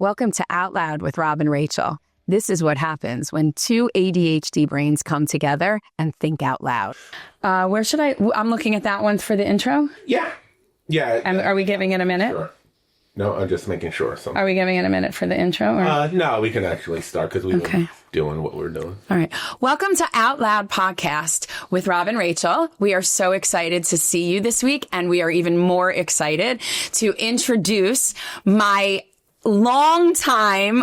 Welcome to Out Loud with Rob and Rachel. This is what happens when two ADHD brains come together and think out loud. Where should I'm looking at that one for the intro? Yeah. Are we giving it a minute? Sure. No, I'm just making sure. Are we giving it a minute for the intro? Or? No, we can actually start because we've been doing what we're doing. All right. Welcome to Out Loud Podcast with Rob and Rachel. We are so excited to see you this week, and we are even more excited to introduce my long-time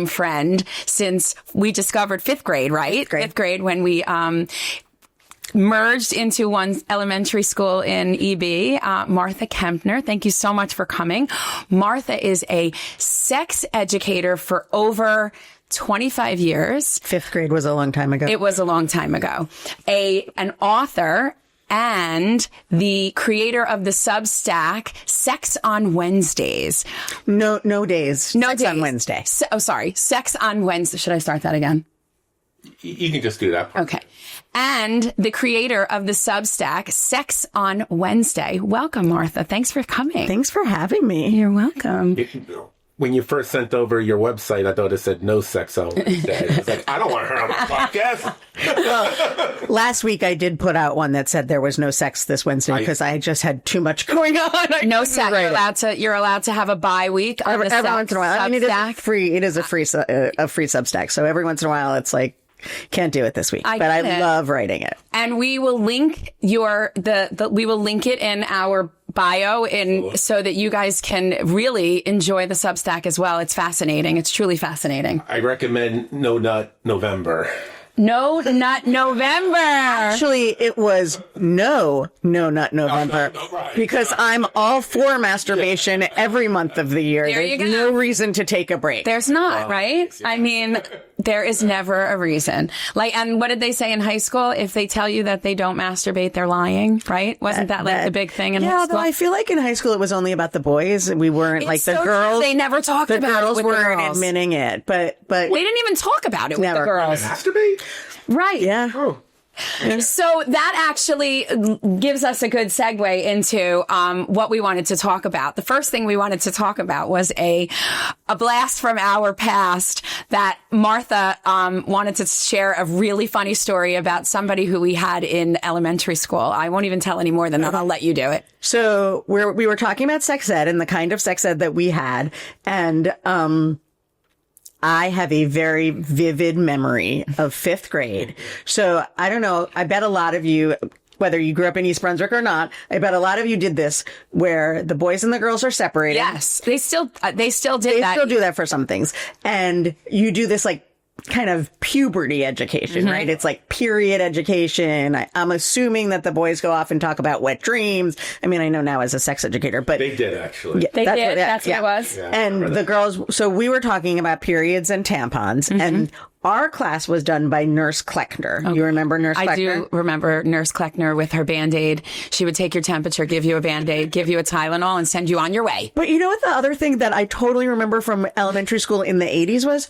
friend since we discovered fifth grade, right? Fifth grade when we merged into one elementary school in EB, Martha Kempner. Thank you so much for coming. Martha is a sex educator for over 25 years. Fifth grade was a long time ago. It was a long time ago. An author and the creator of the Substack, Sex on Wednesdays. No days. Sex on Wednesday. Sex on Wednesday. Should I start that again? You can just do that. Okay. And the creator of the Substack, Sex on Wednesday. Welcome, Martha. Thanks for coming. Thanks for having me. You're welcome. When you first sent over your website, I thought it said no sex on Wednesday. I was like, I don't want her on my podcast. Last week, I did put out one that said there was no sex this Wednesday because I just had too much going on. No sex. You're allowed to have a bye week on the every once in a while. I mean, Substack. it is a free Substack. So every once in a while, it's like, can't do it this week. I love writing it. And we will link we will link it in our bio so that you guys can really enjoy the Substack as well. It's fascinating. It's truly fascinating. I recommend No Nut November. No Nut November. Actually, it was No Nut November because I'm all for masturbation every month of the year. There's no reason to take a break. There's not, right? I mean, there is never a reason. And what did they say in high school? If they tell you that they don't masturbate, they're lying, right? Wasn't that the big thing in high school? Yeah, although I feel like in high school it was only about the boys. We weren't the girls. They never talked about it. The girls weren't girls. admitting it, but they didn't even talk about it with the girls. Masturbate? Right. Yeah. Oh. So that actually gives us a good segue into what we wanted to talk about. The first thing we wanted to talk about was a blast from our past that Martha wanted to share a really funny story about somebody who we had in elementary school. I won't even tell any more than that. I'll let you do it. So we were talking about sex ed and the kind of sex ed that we had, and I have a very vivid memory of fifth grade. So I don't know. I bet a lot of you, whether you grew up in East Brunswick or not, I bet a lot of you did this where the boys and the girls are separated. Yes. They still did that. They still do that for some things. And you do this kind of puberty education, right? It's like period education. I'm assuming that the boys go off and talk about wet dreams. I mean, I know now as a sex educator, but they did actually. Yeah, they did. That's what it was. Yeah, and the girls, so we were talking about periods and tampons, and our class was done by Nurse Kleckner. Okay. You remember Nurse Kleckner? I do remember Nurse Kleckner with her Band-Aid. She would take your temperature, give you a Band-Aid, give you a Tylenol, and send you on your way. But you know what the other thing that I totally remember from elementary school in the 80s was?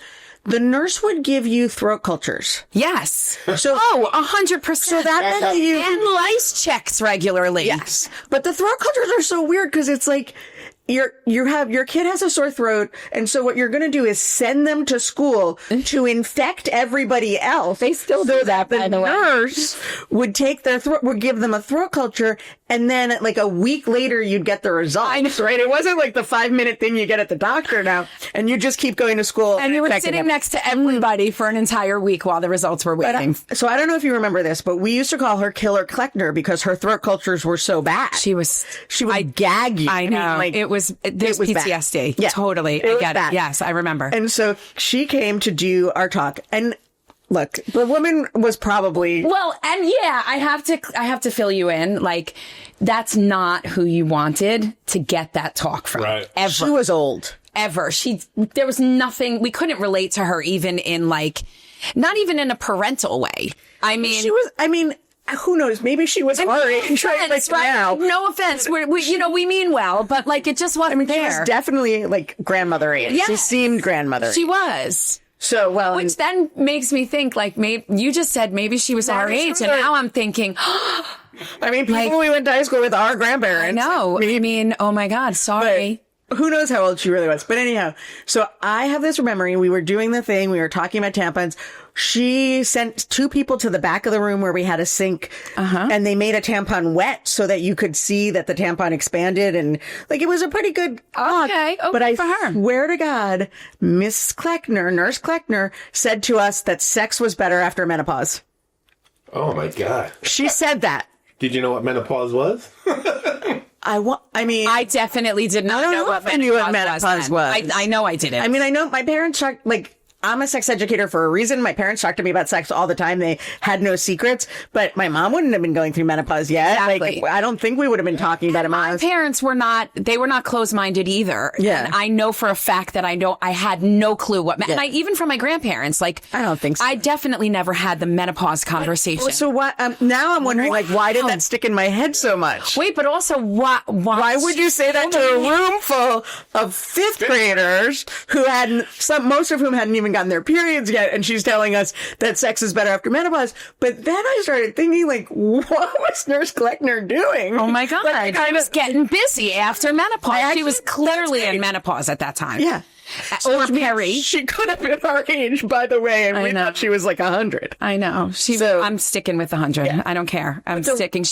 The nurse would give you throat cultures. Yes. So 100%. So that meant that you and lice checks regularly. Yes. But the throat cultures are so weird because it's like your kid has a sore throat, and so what you're going to do is send them to school to infect everybody else. They still do that, by the way. The nurse would take would give them a throat culture, and then a week later you'd get the results. Right? It wasn't like the 5-minute thing you get at the doctor now, and you just keep going to school. And you were sitting next to everybody for an entire week while the results were waiting. So I don't know if you remember this, but we used to call her Killer Kleckner because her throat cultures were so bad. She would gag you. I know. There's PTSD. Yeah. Totally. I get it. Yes, I remember. And so she came to do our talk, and look, the woman was probably I have to fill you in. That's not who you wanted to get that talk from. Right. Ever. She was old. Ever. There was nothing, we couldn't relate to her even in not even in a parental way. Who knows? Maybe she was our age right now. No offense. We mean well, but it just wasn't there. She was definitely grandmother age. Yes. She seemed grandmother age. She was. So, which then makes me think maybe you just said maybe she was our age, and now I'm thinking, people we went to high school with are grandparents. No, oh my God, sorry. who knows how old she really was. But anyhow, so I have this memory. We were doing the thing. We were talking about tampons. She sent 2 people to the back of the room where we had a sink, and they made a tampon wet so that you could see that the tampon expanded, and like it was a pretty good. Okay, but I for her. swear to God, Nurse Kleckner, said to us that sex was better after menopause. Oh my God. She said that. Did you know what menopause was? I definitely did not know what menopause was. I know I didn't. I mean, I know my parents talked, like, I'm a sex educator for a reason. My parents talked to me about sex all the time. They had no secrets, but my mom wouldn't have been going through menopause yet. Exactly. Like, I don't think we would have been talking about it. My parents were not closed-minded either. Yeah. And I know for a fact that I had no clue what, and even from my grandparents, like, I don't think so. I definitely never had the menopause conversation. So what, now I'm wondering, like, why did that stick in my head so much? Wait, but also why would you say that to a room full of 5th graders who most of whom hadn't even gotten their periods yet, and she's telling us that sex is better after menopause? But then I started thinking, like, what was Nurse Kleckner doing? Oh my God. Like, I was getting busy after menopause. She was clearly in menopause at that time. Yeah. Or peri. She could have been our age, by the way, and we thought she was like 100. I know. I'm sticking with 100. Yeah. I don't care. I'm sticking.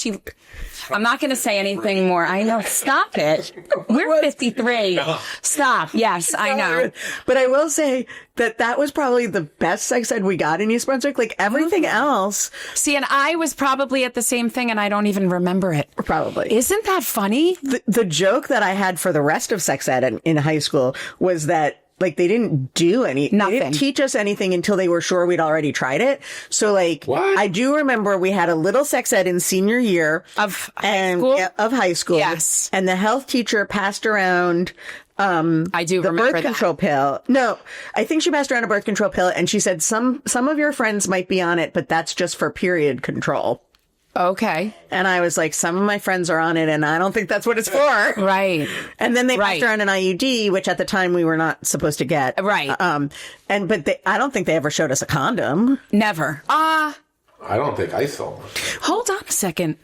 I'm not going to say anything more. I know. Stop it. We're 53. No. Stop. Yes, I know. But I will say that was probably the best sex ed we got in East Brunswick. Like, everything else. See, and I was probably at the same thing, and I don't even remember it. Probably. Isn't that funny? The joke that I had for the rest of sex ed in high school was that, like, they didn't do nothing. They didn't teach us anything until they were sure we'd already tried it. So, like, what? I do remember we had a little sex ed in senior year of high school. Yes. And the health teacher passed around I do remember birth control pill. No, I think she passed around a birth control pill, and she said some of your friends might be on it, but that's just for period control. Okay. And I was like, some of my friends are on it, and I don't think that's what it's for. Right. And then they passed around an IUD, which at the time we were not supposed to get. Right. But I don't think they ever showed us a condom. Never. I don't think I saw one. Hold on a second.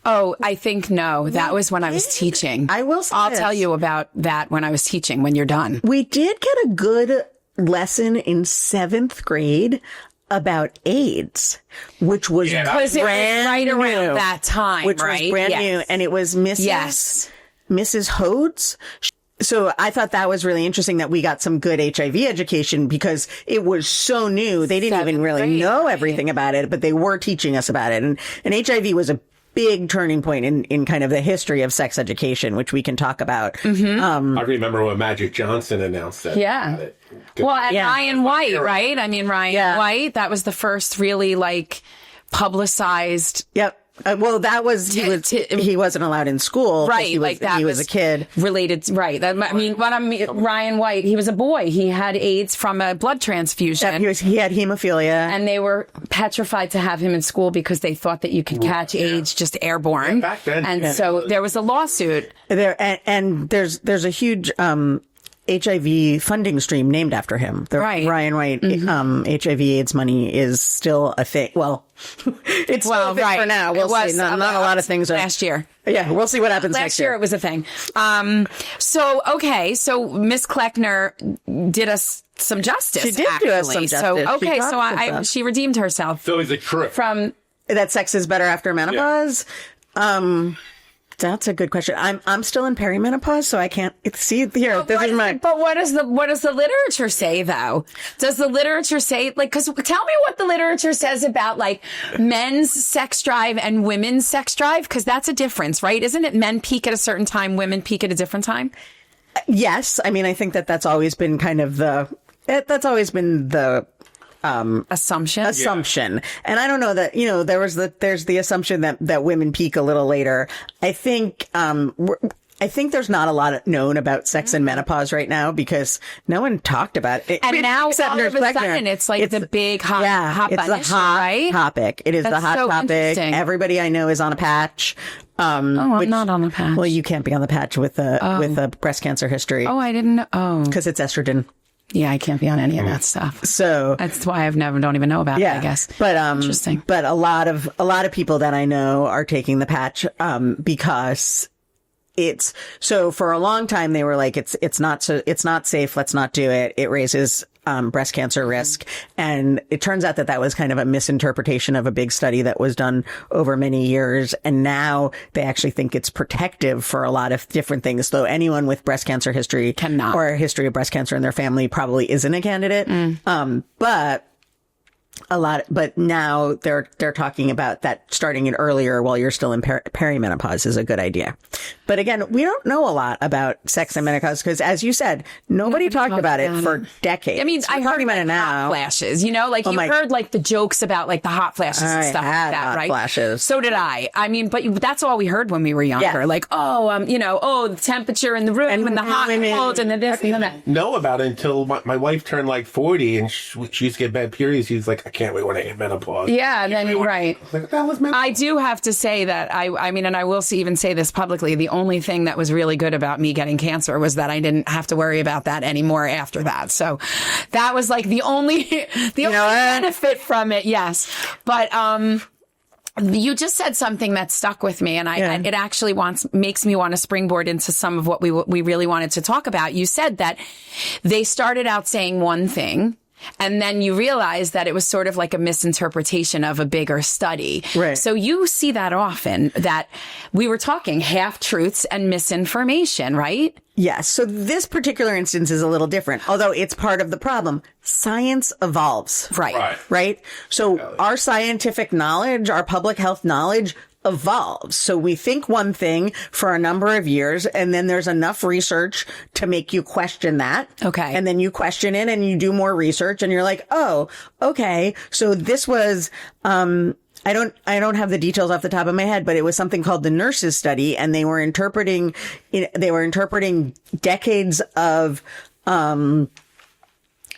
Oh, I think no. That was when I was teaching. I'll tell you about that when I was teaching, when you're done. We did get a good lesson in 7th grade about AIDS, which was brand new. Right around that time, which was brand new, and it was Mrs. Hodes. So I thought that was really interesting that we got some good HIV education because it was so new. They didn't even really know everything about it, but they were teaching us about it. And HIV was a big turning point in kind of the history of sex education, which we can talk about. Mm-hmm. I remember when Magic Johnson announced that. Yeah. Well, and Ryan White, right? I mean, Ryan White, that was the first really, like, publicized. Yep. Well, that was, he wasn't allowed in school. Right. He was a kid. Related. Right. Ryan White, he was a boy. He had AIDS from a blood transfusion. He had hemophilia. And they were petrified to have him in school because they thought that you could catch AIDS just airborne. Back then. And so there was a lawsuit. And there's a huge, HIV funding stream named after him. Ryan White, HIV AIDS money is still a thing. Well, it's still a thing for now. We'll see. Not a lot of things. Last year. Yeah, we'll see what happens next year. Last year it was a thing. So Miss Kleckner did us some justice. She did do us some justice. So she redeemed herself. So it's a trip. From that sex is better after menopause. Yeah. That's a good question. I'm still in perimenopause, so I can't see here. But what does the literature say though? Does the literature say, like, cause tell me what the literature says about, like, men's sex drive and women's sex drive? Cause that's a difference, right? Isn't it men peak at a certain time, women peak at a different time? Yes. I mean, I think that's always been kind of the assumption. Yeah. And I don't know that, there's the assumption that women peak a little later. I think there's not a lot known about sex and menopause right now because no one talked about it. And now all of a sudden it's like the big hot right? topic. It is the hot topic. Everybody I know is on a patch. I'm not on a patch. Well, you can't be on the patch with a breast cancer history. Oh, I didn't know. Oh. Because it's estrogen. Yeah, I can't be on any of that stuff. So that's why don't even know about it, I guess. But interesting. But a lot of people that I know are taking the patch because so for a long time they were like, it's not safe. Let's not do it. It raises breast cancer risk. And it turns out that was kind of a misinterpretation of a big study that was done over many years. And now they actually think it's protective for a lot of different things. Though anyone with breast cancer history cannot, or a history of breast cancer in their family probably isn't a candidate. But now they're talking about that starting it earlier while you're still in perimenopause is a good idea. But again, we don't know a lot about sex and menopause because, as you said, nobody talked about it for decades. I mean, I heard about it now. Hot flashes, you know, like heard like the jokes about like the hot flashes and stuff like that, right? Flashes. So did I. I mean, but that's all we heard when we were younger. Yeah. Like, the temperature in the room and the hot and cold and the this and that. Know about it until my wife turned like 40 and she used to get bad periods. She's like, I can't wait when I hit menopause. Yeah, and then right. Like, that was menopause. I do have to say that I mean, and I will even say this publicly. The only thing that was really good about me getting cancer was that I didn't have to worry about that anymore after that. So that was like the only benefit from it. Yes, but you just said something that stuck with me, and it actually makes me want to springboard into some of what we really wanted to talk about. You said that they started out saying one thing, and then you realize that it was sort of like a misinterpretation of a bigger study. Right. So you see that often, that we were talking half-truths and misinformation, right? Yes. So this particular instance is a little different, although it's part of the problem. Science evolves. Right? So our scientific knowledge, our public health knowledge evolves. So we think one thing for a number of years, and then there's enough research to make you question that. Okay. And then you question it and you do more research and you're like, oh, okay. So this was, I don't have the details off the top of my head, but it was something called the nurses study, and they were interpreting decades of,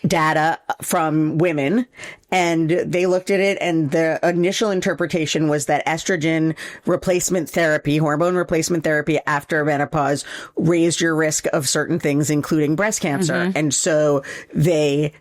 data from women, and they looked at it, and the initial interpretation was that estrogen replacement therapy, hormone replacement therapy after menopause raised your risk of certain things, including breast cancer. Mm-hmm. And so they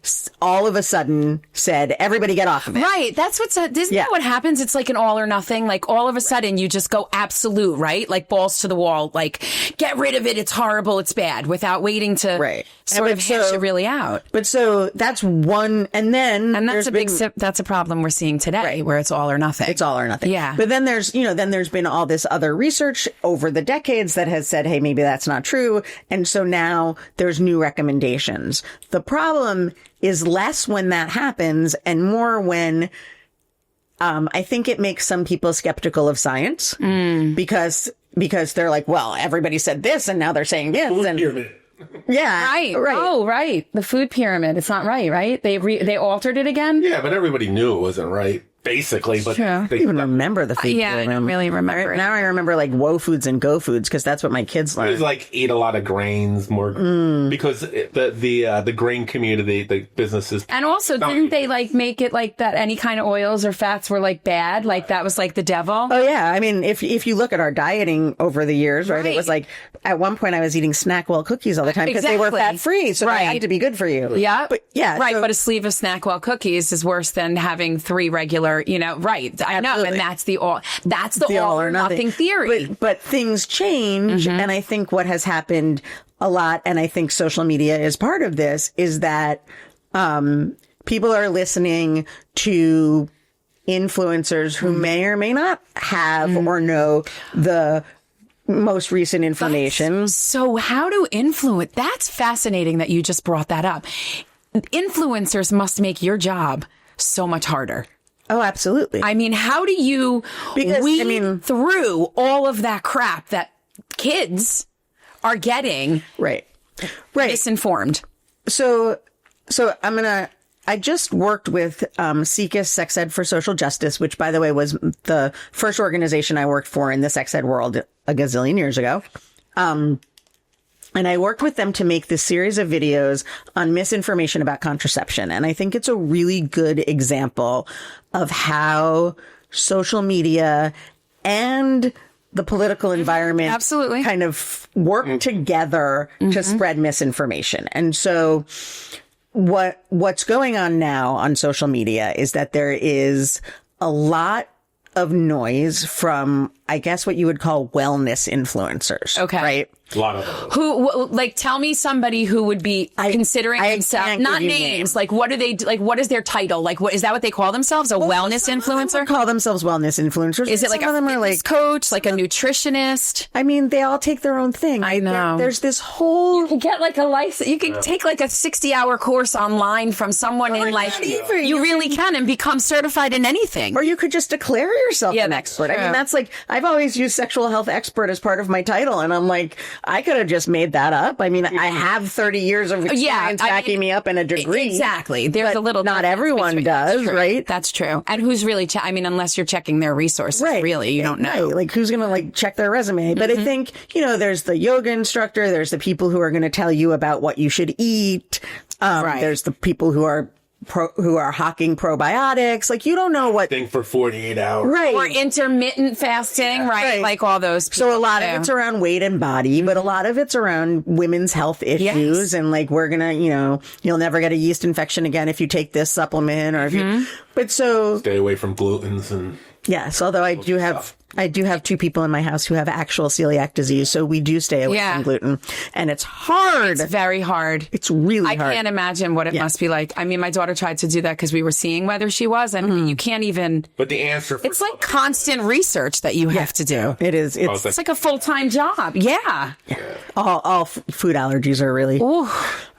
all of a sudden said, everybody get off of it. Right. That's isn't that what happens? It's like an all or nothing. Like all of a sudden you just go absolute, right? Like balls to the wall, like get rid of it. It's horrible. It's bad, without waiting to sort of hash it really out. But so that's one. And that's a problem we're seeing today, where it's all or nothing. It's all or nothing. Yeah. But then there's been all this other research over the decades that has said, hey, maybe that's not true. And so now there's new recommendations. The problem is less when that happens and more when, I think it makes some people skeptical of science because they're like, well, everybody said this and now they're saying this. Yeah. Right. Oh, right. The food pyramid. It's not right? They altered it again? Yeah, but everybody knew it wasn't right, basically. But I don't even remember the food pyramid. I don't really remember it. Now I remember like Woe Foods and Go Foods because that's what my kids learned. It was like eat a lot of grains more because the grain community, the businesses. And also, didn't they like make it like that any kind of oils or fats were like bad? Like that was like the devil? Oh, yeah. I mean, if you look at our dieting over the years, right? It was like at one point I was eating Snackwell cookies all the time because they were fat free. So they had to be good for you. Yeah. But yeah. Right. But a sleeve of Snackwell cookies is worse than having 3 regular, right. I know. And that's the all or nothing theory. But things change. And I think what has happened a lot, and I think social media is part of this, is that people are listening to influencers who may or may not have or know the most recent information. So how do influence? That's fascinating that you just brought that up. Influencers must make your job so much harder. Oh, absolutely. I mean, how do you weed through all of that crap that kids are getting misinformed? So I just worked with SECUS, Sex Ed for Social Justice, which, by the way, was the first organization I worked for in the sex ed world a gazillion years ago. And I worked with them to make this series of videos on misinformation about contraception. And I think it's a really good example of how social media and the political environment absolutely kind of work together to spread misinformation. And so what's going on now on social media is that there is a lot of noise from I guess what you would call wellness influencers. Okay. Right? A lot of them. Tell me somebody who would be considering themselves, not names, like what do they, like what is their title? Like is that what they call themselves? A wellness influencer? Call themselves wellness influencers. Is it like some of them are like coach, like a nutritionist? I mean, they all take their own thing. I know. There's this whole... You can get like a license. You can take like a 60-hour course online from someone in like... You really can and become certified in anything. Or you could just declare yourself an expert. I mean, that's like... I've always used sexual health expert as part of my title, and I'm like, I could have just made that up. I mean, I have 30 years of experience backing me up in a degree. Exactly. There's a little... Not everyone does, right? That's true. And who's really... I mean, unless you're checking their resources, really, you don't know. Right. Like, who's going to like check their resume? But I think, there's the yoga instructor, there's the people who are going to tell you about what you should eat. There's the people who are hawking probiotics. Like, you don't know what thing for 48 hours. Right. Or intermittent fasting, right? Like all those people. So a lot of it's around weight and body, but a lot of it's around women's health issues. And like, we're going to, you'll never get a yeast infection again if you take this supplement or if you, but so stay away from glutens and. Yes. Although I do have two people in my house who have actual celiac disease. So we do stay away from gluten, and it's hard. It's very hard. It's really hard. I can't imagine what it must be like. I mean, my daughter tried to do that because we were seeing whether she was, and you can't even. But the answer. It's like constant research that you have to do. It is. It's like a full-time job. Yeah. All food allergies are really. Ooh.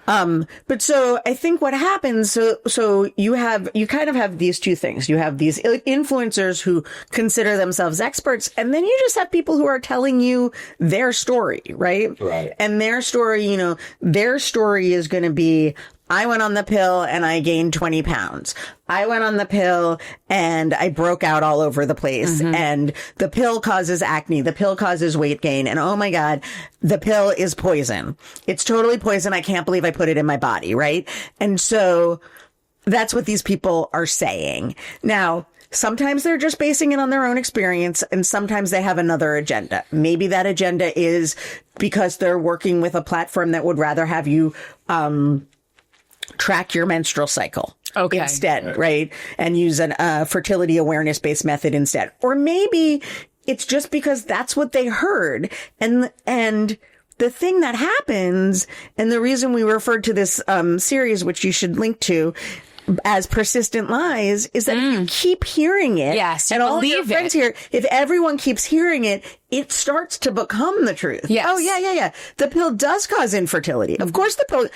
But so I think what happens, so you kind of have these two things. You have these influencers who consider themselves experts, and then you just have people who are telling you their story, right? Right. And their story, their story is going to be, I went on the pill and I gained 20 pounds. I went on the pill and I broke out all over the place. And the pill causes acne. The pill causes weight gain. And oh my God, the pill is poison. It's totally poison. I can't believe I put it in my body. Right. And so that's what these people are saying. Now, sometimes they're just basing it on their own experience, and sometimes they have another agenda. Maybe that agenda is because they're working with a platform that would rather have you, track your menstrual cycle instead, right? And use a fertility awareness based method instead. Or maybe it's just because that's what they heard. And the thing that happens, and the reason we referred to this series, which you should link to, as persistent lies, is that if you keep hearing it, and all your friends hear, if everyone keeps hearing it, it starts to become the truth. Yes. Oh, yeah. The pill does cause infertility. Of course the pill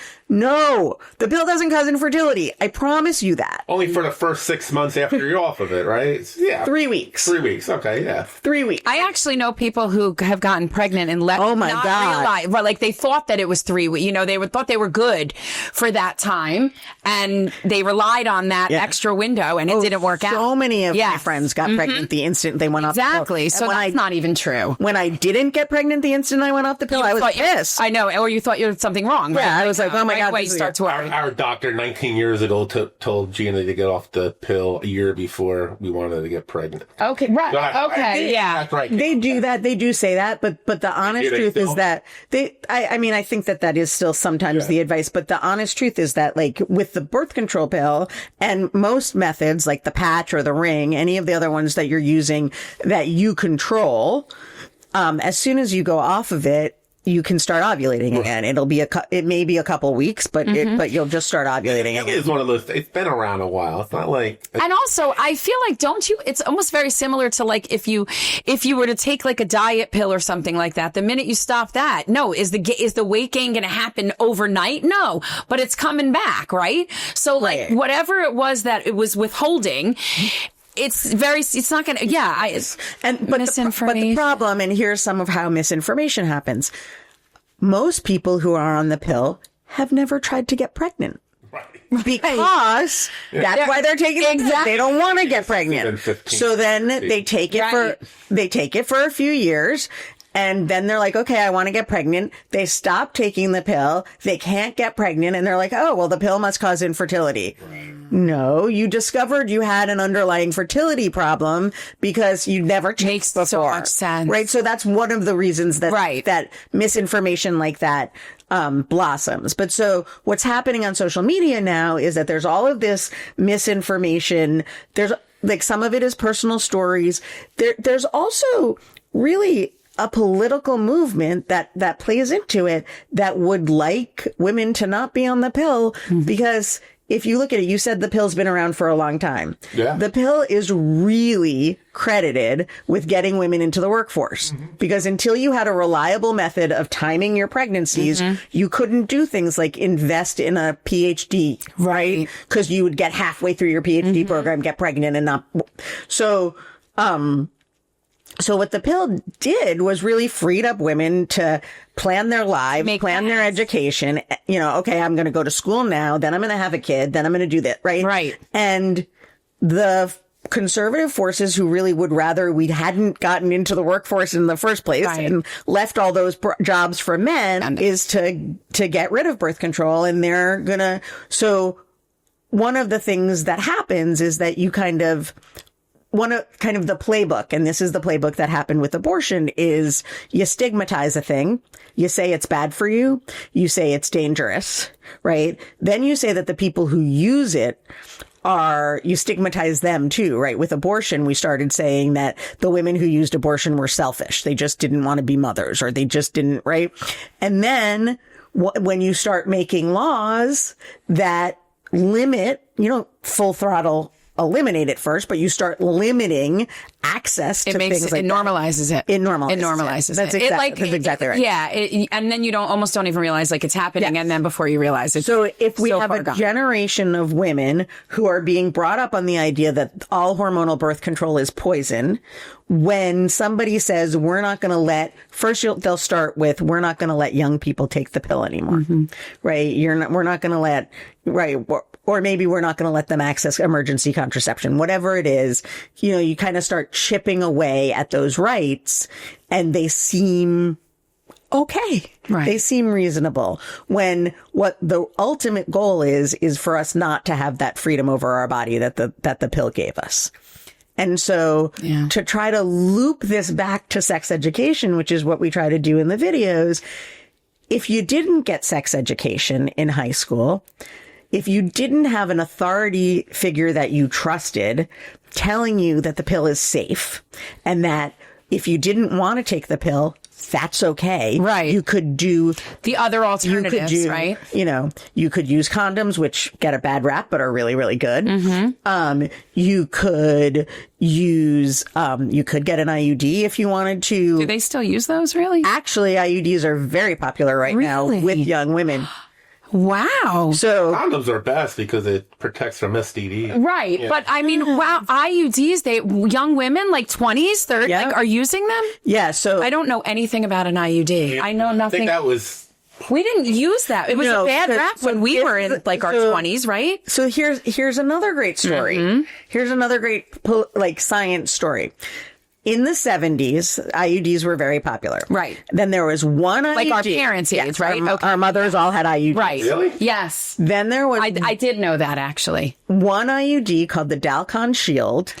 doesn't cause infertility. I promise you that. Only for the first 6 months after you're off of it, right? Yeah. 3 weeks. 3 weeks. Okay, yeah. 3 weeks. I actually know people who have gotten pregnant and let God. realize, well, like they thought that it was 3 weeks. Thought they were good for that time, and they relied on that extra window, and it didn't work out. So many of my friends got pregnant the instant they went off the pill. Exactly. So that's not even true. When I didn't get pregnant the instant I went off the pill, I was pissed. I know. Or you thought you had something wrong. Yeah, I was like, oh my God. You start to worry. Our doctor, 19 years ago, told Gina to get off the pill a year before we wanted to get pregnant. Okay, right. Okay, yeah. That's right. They do that. They do say that. But the honest truth is that I think that is still sometimes the advice. But the honest truth is that, like, with the birth control pill and most methods like the patch or the ring, any of the other ones that you're using that you control, as soon as you go off of it, you can start ovulating again. It may be a couple weeks, but you'll just start ovulating again. It is one of those. It's been around a while. It's not like. And also, I feel like, don't you? It's almost very similar to like if you were to take like a diet pill or something like that. The minute you stop that, no, is the weight gain going to happen overnight? No, but it's coming back, right? So like whatever it was that it was withholding. It's not going to, but the problem, and here's some of how misinformation happens. Most people who are on the pill have never tried to get pregnant. Right. Because that's why they're taking it. Exactly. They don't want to get pregnant. So then they take it for a few years. And then they're like, okay, I want to get pregnant. They stop taking the pill. They can't get pregnant. And they're like, oh, well, the pill must cause infertility. Right. No, you discovered you had an underlying fertility problem because you never checked Makes before. So much sense. Right. So that's one of the reasons that, that misinformation like that blossoms. But so what's happening on social media now is that there's all of this misinformation. There's like some of it is personal stories. There's also really a political movement that plays into it that would like women to not be on the pill because if you look at it, you said the pill's been around for a long time. Yeah. The pill is really credited with getting women into the workforce because until you had a reliable method of timing your pregnancies, you couldn't do things like invest in a PhD, right? Because you would get halfway through your PhD program, get pregnant and not. So what the pill did was really freed up women to plan their lives, plan their education. You know, okay, I'm going to go to school now, then I'm going to have a kid, then I'm going to do that, right? Right. And the conservative forces who really would rather we hadn't gotten into the workforce in the first place and left all those jobs for men is to get rid of birth control. And they're going to, so one of the things that happens is that you kind of the playbook, and this is the playbook that happened with abortion, is you stigmatize a thing. You say it's bad for you. You say it's dangerous, right? Then you say that the people who use it you stigmatize them too, right? With abortion, we started saying that the women who used abortion were selfish. They just didn't want to be mothers, or they just didn't, right? And then when you start making laws that limit, you don't full throttle eliminate it first, but you start limiting access to things like it normalizes it. It normalizes it. That's exactly right. Yeah. And then you almost don't even realize like it's happening. And then before you realize it. So if we have a generation of women who are being brought up on the idea that all hormonal birth control is poison, when somebody says we're not going to let, they'll start with, we're not going to let young people take the pill anymore, right? We're not going to let, right? Or maybe we're not going to let them access emergency contraception, whatever it is, you kind of start chipping away at those rights and they seem okay. Right. They seem reasonable when what the ultimate goal is for us not to have that freedom over our body that the pill gave us. And so to try to loop this back to sex education, which is what we try to do in the videos, if you didn't get sex education in high school, if you didn't have an authority figure that you trusted telling you that the pill is safe and that if you didn't want to take the pill, that's okay. Right. You could do the other alternatives, right? You could use condoms, which get a bad rap, but are really, really good. You could use, you could get an IUD if you wanted to. Do they still use those, really? Actually, IUDs are very popular right now with young women. Wow. So condoms are best because it protects from STD. Right. Yeah. But I mean, wow, IUDs, young women, like 20s, 30s, like, are using them? Yeah. So I don't know anything about an IUD. I know nothing. I think that was... We didn't use that. It was a bad rap when we were in like our 20s, right? So here's another great story. Here's another great science story. In the 70s, IUDs were very popular. Right. Then there was one IUD. Like our parents' age, right? Our mothers all had IUDs. Right. Really? Yes. Then there was... I did know that, actually. One IUD called the Dalcon Shield,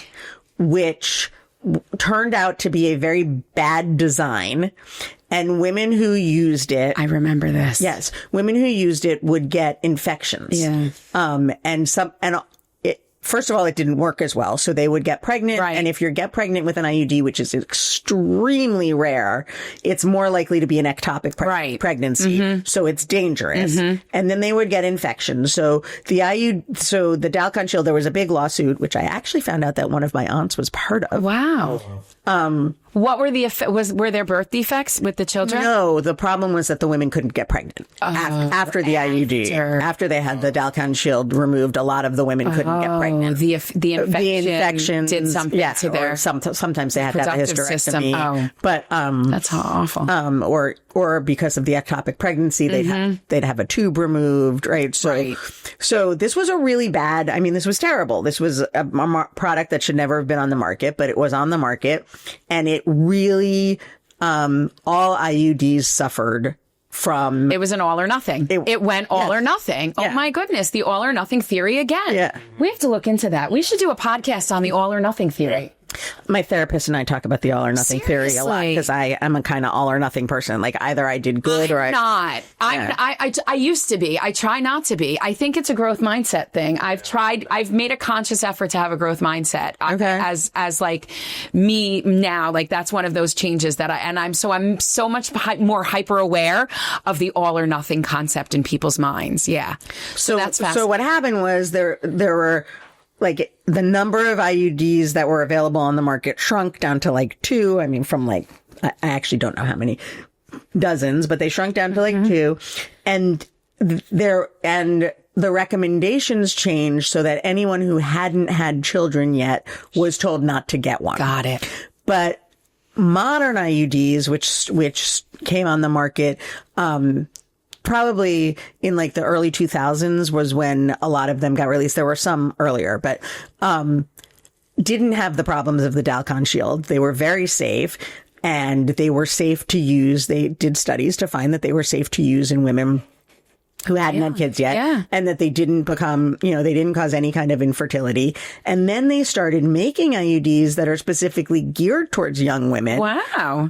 which turned out to be a very bad design. And women who used it... I remember this. Yes. Women who used it would get infections. Yeah. First of all, it didn't work as well. So they would get pregnant. Right. And if you get pregnant with an IUD, which is extremely rare, it's more likely to be an ectopic pregnancy. So it's dangerous. And then they would get infections. So the Dalcon Shield, there was a big lawsuit, which I actually found out that one of my aunts was part of. Wow. What were were there birth defects with the children? No, the problem was that the women couldn't get pregnant after the IUD. After they had the Dalcon Shield removed, a lot of the the women couldn't get pregnant. The infection did something to their sometimes they had to have a hysterectomy. But that's awful. Or because of the ectopic pregnancy, they'd have a tube removed, right? So this was a really bad. I mean, this was terrible. This was a product that should never have been on the market, but it was on the market, and it really all IUDs suffered from. It was an all or nothing. It went all or nothing. Oh my goodness, the all or nothing theory again. Yeah. We have to look into that. We should do a podcast on the all or nothing theory. My therapist and I talk about the all or nothing theory a lot Seriously? because I'm a kind of all or nothing person. Like either I did good or not. I used to be. I try not to be. I think it's a growth mindset thing. I've made a conscious effort to have a growth mindset. Okay. As like me now, like that's one of those changes that I'm so much more hyper aware of the all or nothing concept in people's minds. Yeah. So that's fascinating. So what happened was there were like the number of IUDs that were available on the market shrunk down to like 2. I mean, from like, I actually don't know how many dozens, but they shrunk down to like 2. And the recommendations changed so that anyone who hadn't had children yet was told not to get one. Got it. But modern IUDs, which came on the market, probably in like the early 2000s was when a lot of them got released. There were some earlier, but didn't have the problems of the Dalcon Shield. They were very safe and they were safe to use. They did studies to find that they were safe to use in women who hadn't had kids yet, and that they didn't become, they didn't cause any kind of infertility. And then they started making IUDs that are specifically geared towards young women. Wow.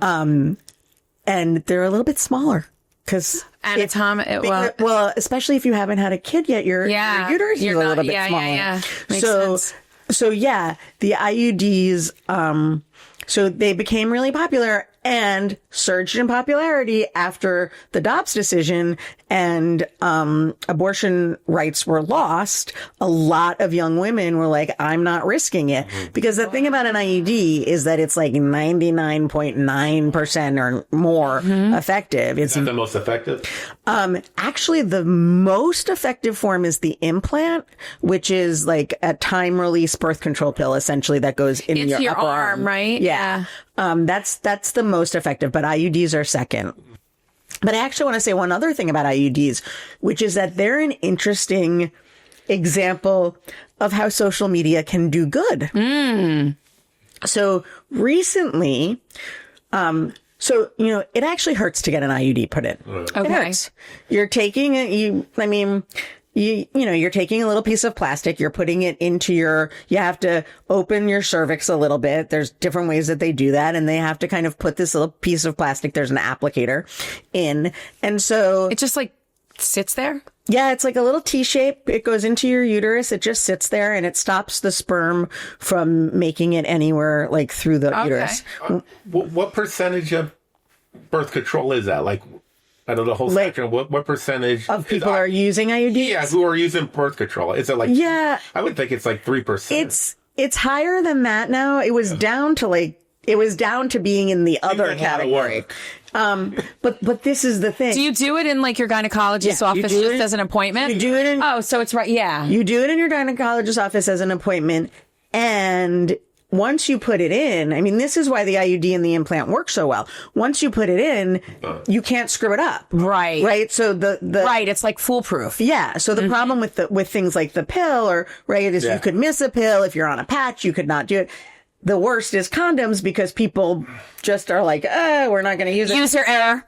And they're a little bit smaller. Because well, especially if you haven't had a kid yet, your uterus is a little bit smaller. Yeah. Makes sense. So the IUDs, so they became really popular and surged in popularity after the Dobbs decision and abortion rights were lost. A lot of young women were like, I'm not risking it. Because the thing about an IUD is that it's like 99.9% or more effective. Is that the most effective? Actually, the most effective form is the implant, which is like a time-release birth control pill, essentially, that goes in your upper arm, right? Yeah. That's the most effective, but IUDs are second. But I actually want to say one other thing about IUDs, which is that they're an interesting example of how social media can do good. So recently, it actually hurts to get an IUD put in. Okay. It hurts. You're taking you're taking a little piece of plastic, you're putting it into you have to open your cervix a little bit. There's different ways that they do that. And they have to kind of put this little piece of plastic, there's an applicator in. And so it just like sits there. Yeah, it's like a little T-shape. It goes into your uterus. It just sits there and it stops the sperm from making it anywhere like through the uterus. What percentage of birth control is that? Like, out of the whole spectrum, what percentage of people are using IUDs? Yeah, who are using birth control? Is it like? Yeah, I would think it's like 3%. It's higher than that now. It was down to being in the other category. But this is the thing. Do you do it in like your gynecologist's office just as an appointment? You do it in. Oh, so it's right. Yeah, you do it in your gynecologist's office as an appointment, and once you put it in, I mean, this is why the IUD and the implant work so well. Once you put it in, you can't screw it up. Right. Right. So right. It's like foolproof. Yeah. So the problem with things like the pill is you could miss a pill. If you're on a patch, you could not do it. The worst is condoms because people just are like, we're not going to use it. User error.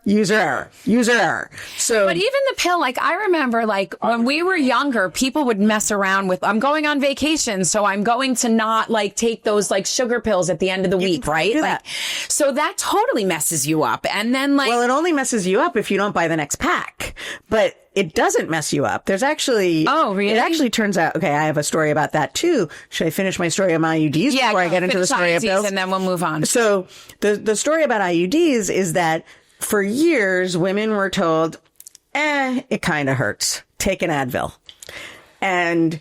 So, but even the pill, like I remember, like when we were younger, people would mess around with, I'm going on vacation, so I'm going to not like take those like sugar pills at the end of the week, right? Like, so that totally messes you up. And then like, well, it only messes you up if you don't buy the next pack, but it doesn't mess you up. There's actually... Oh, really? It actually turns out... Okay, I have a story about that, too. Should I finish my story on IUDs before I get into the story of pills? And then we'll move on. So, the story about IUDs is that for years, women were told, it kind of hurts. Take an Advil. And,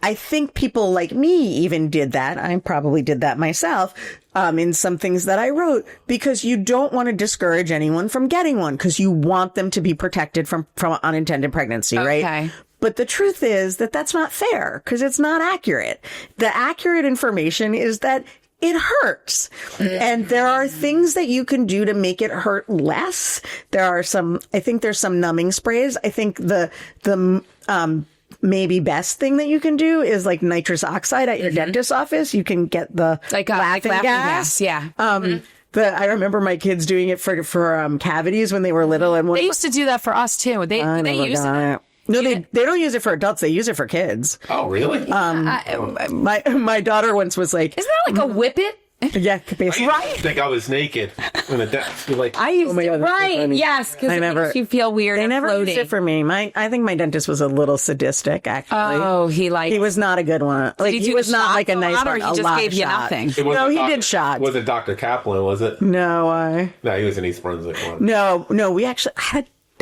I think people like me even did that. I probably did that myself in some things that I wrote because you don't want to discourage anyone from getting one because you want them to be protected from unintended pregnancy, right? Okay. But the truth is that that's not fair because it's not accurate. The accurate information is that it hurts. And there are things that you can do to make it hurt less. I think there's some numbing sprays. I think the maybe best thing that you can do is like nitrous oxide at your dentist's office. You can get the laughing gas. Yeah. I remember my kids doing it for cavities when they were little. And they used to do that for us too. They used it. No, they don't use it for adults. They use it for kids. Oh, really? My daughter once was like, Isn't that like a whippet? yeah, basically. I used to think I was naked in the desk. Like, I used my to, God, that's so right, funny. yes, because it makes you feel weird They and never floaty. used it for me. I think my dentist was a little sadistic, actually. Oh, he was not a good one. Like, Did he do was not shots like a nice lot, or one. he A just lot gave of you shots. nothing? it wasn't No, he did shots. Was it Dr. Kaplan, was it? No, No, he was in East Brunswick one. No, we actually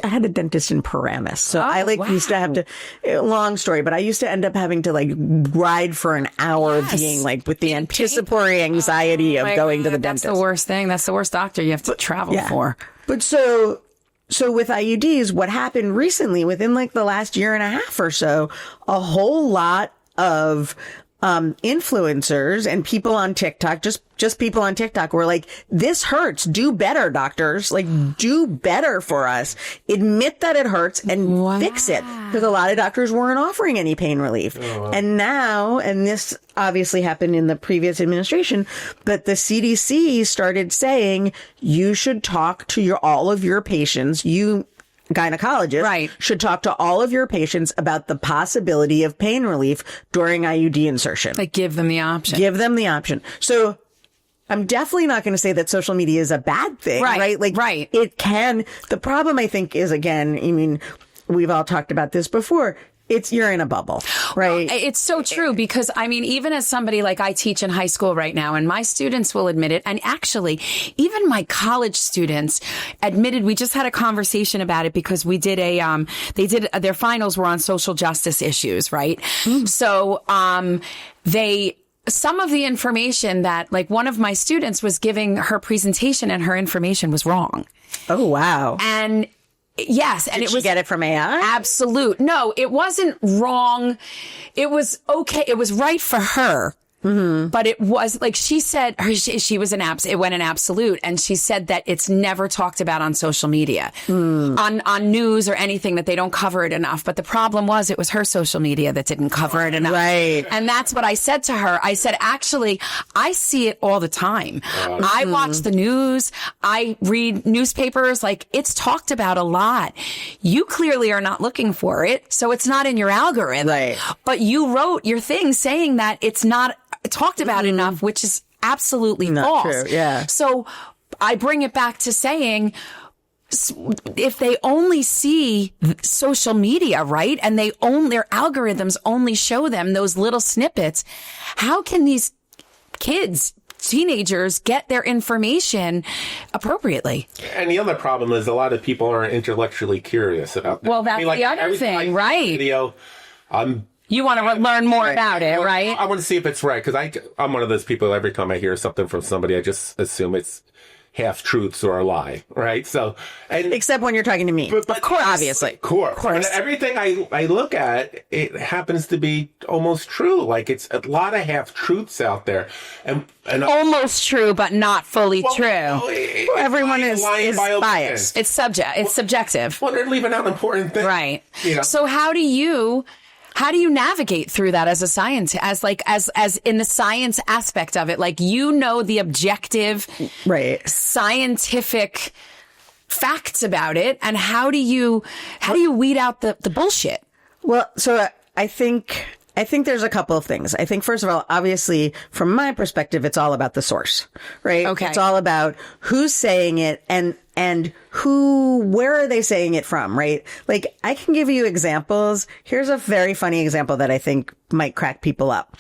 I had a dentist in Paramus. So I used to have to, long story, but I used to end up having to like ride for an hour being like with the anticipatory anxiety of going to the dentist. That's the worst thing. That's the worst doctor you have to travel for. But so with IUDs, what happened recently within like the last year and a half or so, a whole lot of influencers and people on TikTok, just people on TikTok were like, this hurts. Do better, doctors. Like, do better for us. Admit that it hurts and fix it. Because a lot of doctors weren't offering any pain relief. And now, and this obviously happened in the previous administration, but the CDC started saying you should talk to all of your patients. You gynecologist should talk to all of your patients about the possibility of pain relief during IUD insertion. Like, give them the option. Give them the option. So I'm definitely not going to say that social media is a bad thing, right? Like, it can. The problem, I think, is, again, I mean, we've all talked about this before. You're in a bubble, right? Well, it's so true because, I mean, even as somebody like I teach in high school right now, and my students will admit it, and actually, even my college students admitted, we just had a conversation about it because we did their finals were on social justice issues, right? So, some of the information that, like, one of my students was giving her presentation and her information was wrong. Oh, wow. And yes. And Did she get it from AI? Absolute. No, it wasn't wrong. It was okay. It was right for her. But it was like she said, she was it went in absolute. And she said that it's never talked about on social media, on news or anything, that they don't cover it enough. But the problem was it was her social media that didn't cover it enough. Right. And that's what I said to her. I said, actually, I see it all the time. I watch the news. I read newspapers. Like, it's talked about a lot. You clearly are not looking for it. So it's not in your algorithm. Right. But you wrote your thing saying that it's not talked about enough, which is absolutely not false. true. Yeah. So I bring it back to saying, if they only see social media, right, and their algorithms only show them those little snippets, how can these kids, teenagers, get their information appropriately? And the other problem is a lot of people aren't intellectually curious about that. Well, that's the other thing, right? Video, you want to learn more about it, right? I want to see if it's right, because I'm one of those people, every time I hear something from somebody, I just assume it's half-truths or a lie, right? So, except when you're talking to me. But of course, obviously. Of course. And everything I look at, it happens to be almost true. Like, it's a lot of half-truths out there. And almost true, but not fully true. Everyone is biased. It's subjective. Well, they're leaving out important things. Right. You know? So how do you navigate through that as a scientist, as in the science aspect of it? Like, the objective, scientific facts about it. And how do you weed out the bullshit? Well, so I think there's a couple of things. I think, first of all, obviously, from my perspective, it's all about the source, right? Okay. It's all about who's saying it and where are they saying it from, right? Like, I can give you examples. Here's a very funny example that I think might crack people up.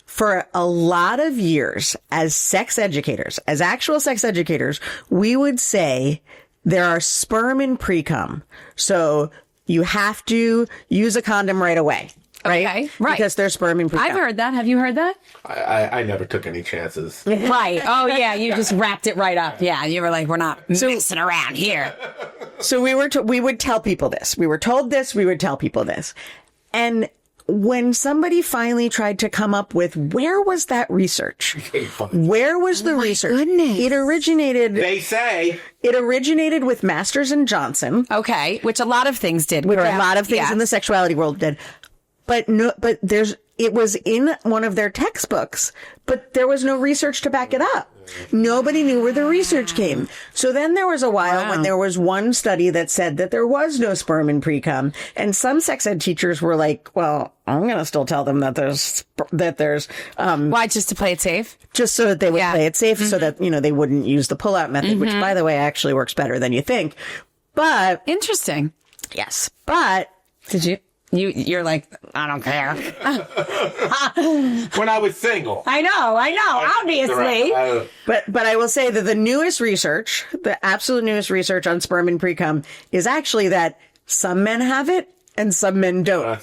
For a lot of years, as actual sex educators, we would say there are sperm in pre-cum. So you have to use a condom right away. Right? Okay, right. Because there's sperm in pre-cum. I've heard that. Have you heard that? I never took any chances. Right. Oh, yeah. You just wrapped it right up. Yeah. You were like, we're not messing around here. So we would tell people this. We were told this. We would tell people this. And when somebody finally tried to come up with, where was that research? Where was the research? Goodness. It originated with Masters and Johnson. Okay. Which a lot of things did. Which a lot of things in the sexuality world did. But it was in one of their textbooks, but there was no research to back it up. Nobody knew where the research came. So then there was a while when there was one study that said that there was no sperm in pre-cum. And some sex ed teachers were like, well, I'm going to still tell them that there's, why? Just to play it safe? Just so that they would play it safe, so that, they wouldn't use the pull-out method, which, by the way, actually works better than you think. But Interesting. yes, but Did you? You're like, I don't care. When I was single. I know, obviously. But I will say that the newest research, the absolute newest research on sperm and pre-cum is actually that some men have it and some men don't.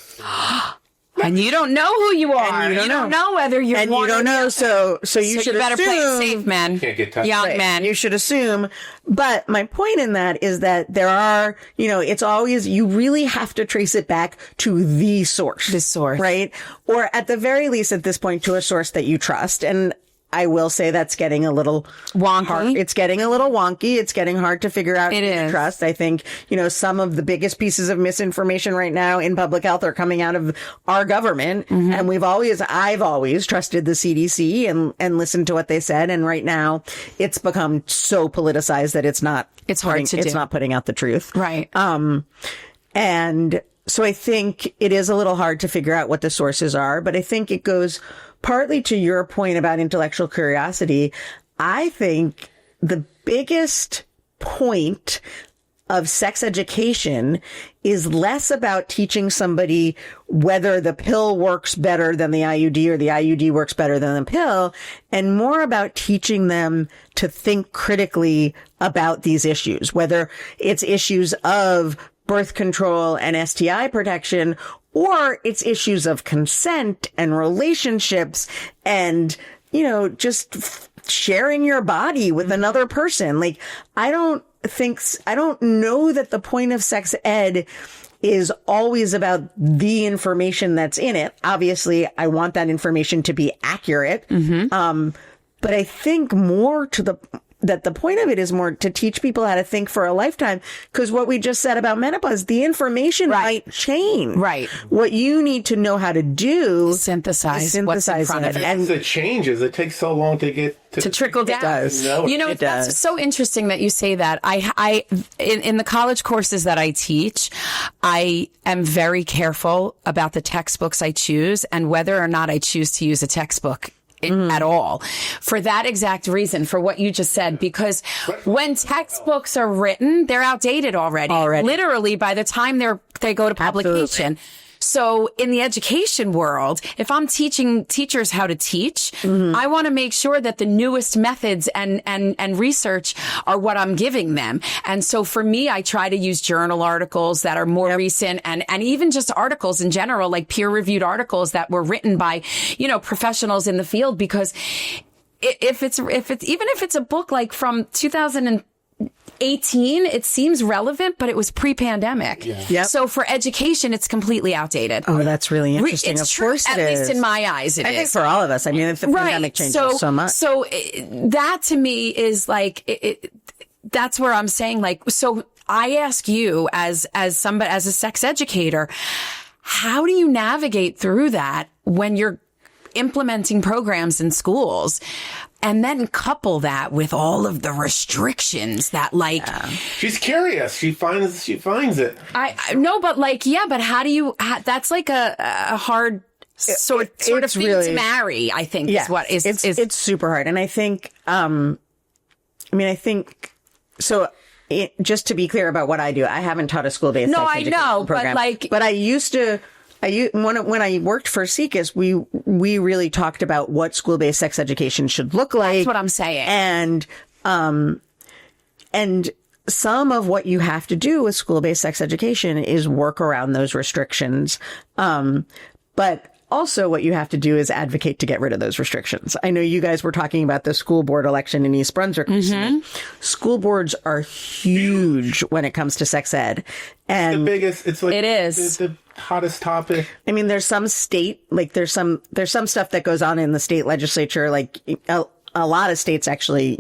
And you don't know who you are. And you don't know whether you're and you don't know. So you should you better assume, play it safe, men. Can't get touched. Young right, men. you should assume. But my point in that is that there are, it's always, you really have to trace it back to the source. The source. Right? Or at the very least at this point to a source that you trust. And I will say that's getting a little Wonky. hard. It's getting a little wonky. It's getting hard to figure out It who to is. trust. I think, some of the biggest pieces of misinformation right now in public health are coming out of our government. Mm-hmm. And I've always trusted the CDC and listened to what they said. And right now it's become so politicized that it's hard to do. It's not putting out the truth. Right. And so I think it is a little hard to figure out what the sources are, but I think it goes partly to your point about intellectual curiosity. I think the biggest point of sex education is less about teaching somebody whether the pill works better than the IUD or the IUD works better than the pill, and more about teaching them to think critically about these issues, whether it's issues of birth control and STI protection, or it's issues of consent and relationships and, just sharing your body with another person. Like, I don't know that the point of sex ed is always about the information that's in it. Obviously, I want that information to be accurate. But I think more that the point of it is more to teach people how to think for a lifetime. Because what we just said about menopause, the information might change. Right. What you need to know how to do Synthesize what's in front of it. you. As it changes, it takes so long to get to trickle down. It does. It That's does. so interesting that you say that. In the college courses that I teach, I am very careful about the textbooks I choose and whether or not I choose to use a textbook at all, for that exact reason, for what you just said, because when textbooks are written, they're outdated already. Literally by the time they go to publication. Absolutely. So in the education world, if I'm teaching teachers how to teach, I want to make sure that the newest methods and research are what I'm giving them. And so for me, I try to use journal articles that are more recent and even just articles in general, like peer reviewed articles that were written by, professionals in the field, because if it's a book like from 2018, it seems relevant, but it was pre-pandemic. Yep. So for education, it's completely outdated. Oh, that's really interesting. It's of true, course it at is. least in my eyes, it I is. think for all of us. I mean, the pandemic changes so much. So that to me is like, that's where I'm saying, like, so I ask you as a sex educator, how do you navigate through that when you're implementing programs in schools? And then couple that with all of the restrictions that, like, She's curious. She finds it. I know, but but how do you? That's like a hard sort of thing to marry. I think is what is. It's super hard, and I think. I think so. Just to be clear about what I do, I haven't taught a school-based sex education program, but I used to. When I worked for SECUS, we really talked about what school-based sex education should look like. That's what I'm saying. And some of what you have to do with school-based sex education is work around those restrictions. But also what you have to do is advocate to get rid of those restrictions. I know you guys were talking about the school board election in East Brunswick. School boards are huge when it comes to sex ed. And The biggest, it's like It is. the hottest topic. I mean, there's some stuff that goes on in the state legislature, like a lot of states actually,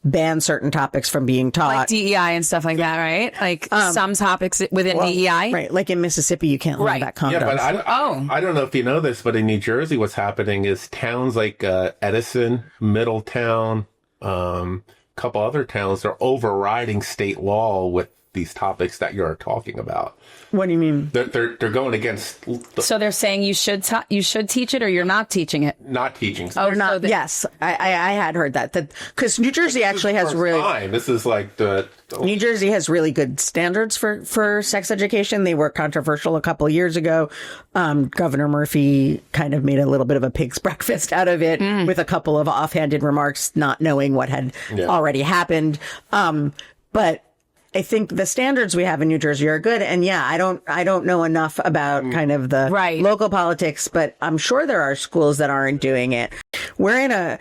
ban certain topics from being taught. like DEI and stuff like that, right? Like some topics within DEI. Right. Like in Mississippi, you can't learn about condoms. Yeah, but I don't know if you know this, but in New Jersey, what's happening is towns like Edison, Middletown, couple other towns are overriding state law with these topics that you're talking about. What do you mean? They're going against So they're saying you should teach it, or you're not teaching it. not teaching. Oh, Or not? Yes, I had heard that because New Jersey actually has really. This is like the New Jersey has really good standards for sex education. They were controversial a couple of years ago. Governor Murphy kind of made a little bit of a pig's breakfast out of it with a couple of offhanded remarks, not knowing what had already happened. But I think the standards we have in New Jersey are good. And yeah, I don't know enough about kind of the local politics, but I'm sure there are schools that aren't doing it. We're in an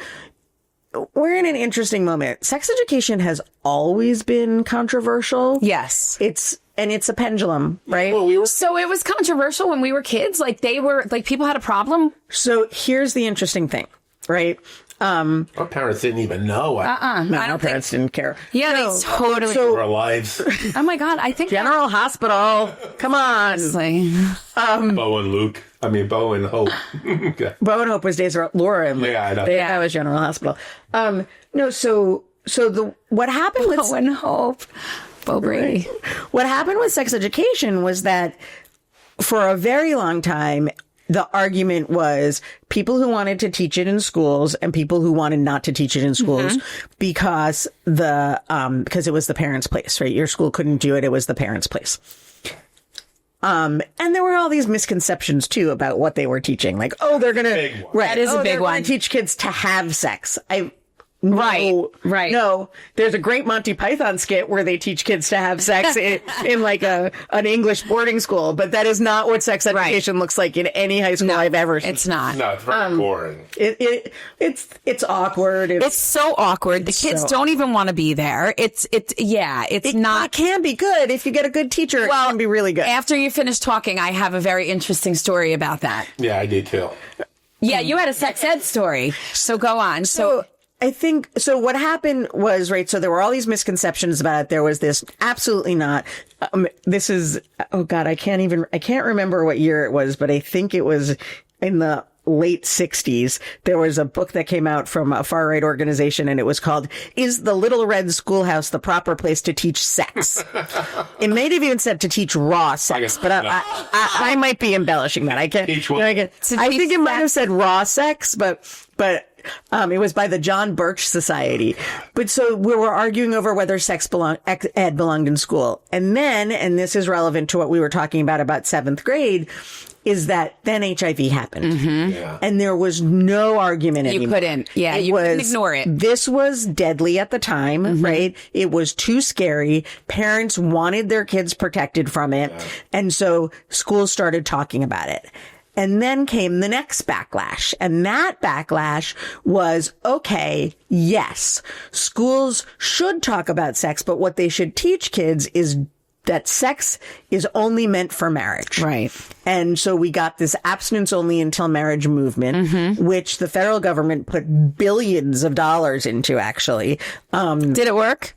interesting moment. Sex education has always been controversial. Yes. It's a pendulum, right? Well, So it was controversial when we were kids. Like people had a problem. So here's the interesting thing, right? our parents didn't even know. No, our parents didn't care. Yeah, they totally. Our lives. Oh my God, I think General Hospital. Come on. Bo and Luke. I mean, Bo and Hope. Okay. Bo and Hope was days of Laura and Luke. Yeah, I know. That was General Hospital. No, so what happened with Bo and Hope. Bo Brady. What happened with sex education was that for a very long time, the argument was people who wanted to teach it in schools and people who wanted not to teach it in schools because it was the parents' place, right? Your school couldn't do it. It was the parents' place. And there were all these misconceptions too about what they were teaching. Like, oh, they're going to, right. That is a big one. Teach kids to have sex. Right. No, there's a great Monty Python skit where they teach kids to have sex in like an English boarding school, but that is not what sex education looks like in any high school I've ever seen. It's not. No, it's very boring. It's awkward. It's so awkward. The kids don't even want to be there. It's not. It can be good if you get a good teacher. It can be really good. After you finish talking, I have a very interesting story about that. Yeah, I did too. Yeah, you had a sex ed story. So go on. So I think, so what happened was, right, so there were all these misconceptions about it. There was this, absolutely not. This is, oh God, I can't remember what year it was, but I think it was in the late 60s. There was a book that came out from a far right organization and it was called, Is the Little Red Schoolhouse the Proper Place to Teach Sex? It may have even said to teach raw sex, but I might be embellishing that. I can't. Teach what? I think it might have said raw sex, but it was by the John Birch Society. But so we were arguing over whether sex ed belonged in school. And then, and this is relevant to what we were talking about seventh grade, is that then HIV happened. Mm-hmm. Yeah. And there was no argument anymore. You couldn't. Yeah, you couldn't ignore it. This was deadly at the time, right? It was too scary. Parents wanted their kids protected from it. Yeah. And so schools started talking about it. And then came the next backlash. And that backlash was, okay, yes, schools should talk about sex, but what they should teach kids is that sex is only meant for marriage. Right. And so we got this abstinence only until marriage movement, which the federal government put billions of dollars into, actually. Did it work?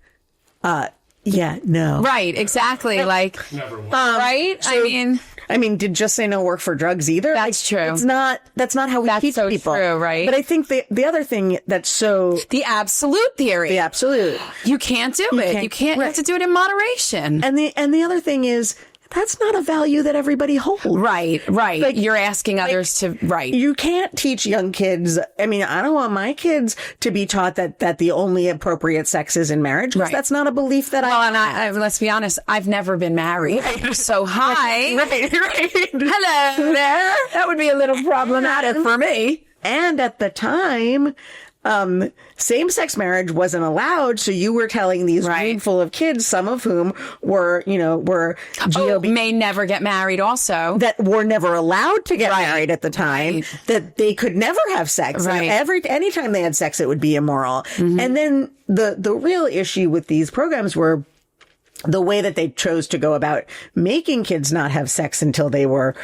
Yeah, no. Right, exactly. Like, Never was. right? I mean, did Just Say No work for drugs either? That's true. That's not how we teach so people. True, right? But I think the other thing that's so... The absolute theory. The absolute. You can't do it. You can't. You have to do it in moderation. And the other thing is, that's not a value that everybody holds. Right. Like, you're asking others to, right. You can't teach young kids. I mean, I don't want my kids to be taught that the only appropriate sex is in marriage. Right. That's not a belief that I let's be honest, I've never been married. Right. So, hi. Right. Hello there. That would be a little problematic for me. And at the time, same-sex marriage wasn't allowed, so you were telling these room full of kids, some of whom were GOB, may never get married also. That were never allowed to get married at the time, that they could never have sex. Right. Anytime they had sex, it would be immoral. And then the real issue with these programs were the way that they chose to go about making kids not have sex until they were,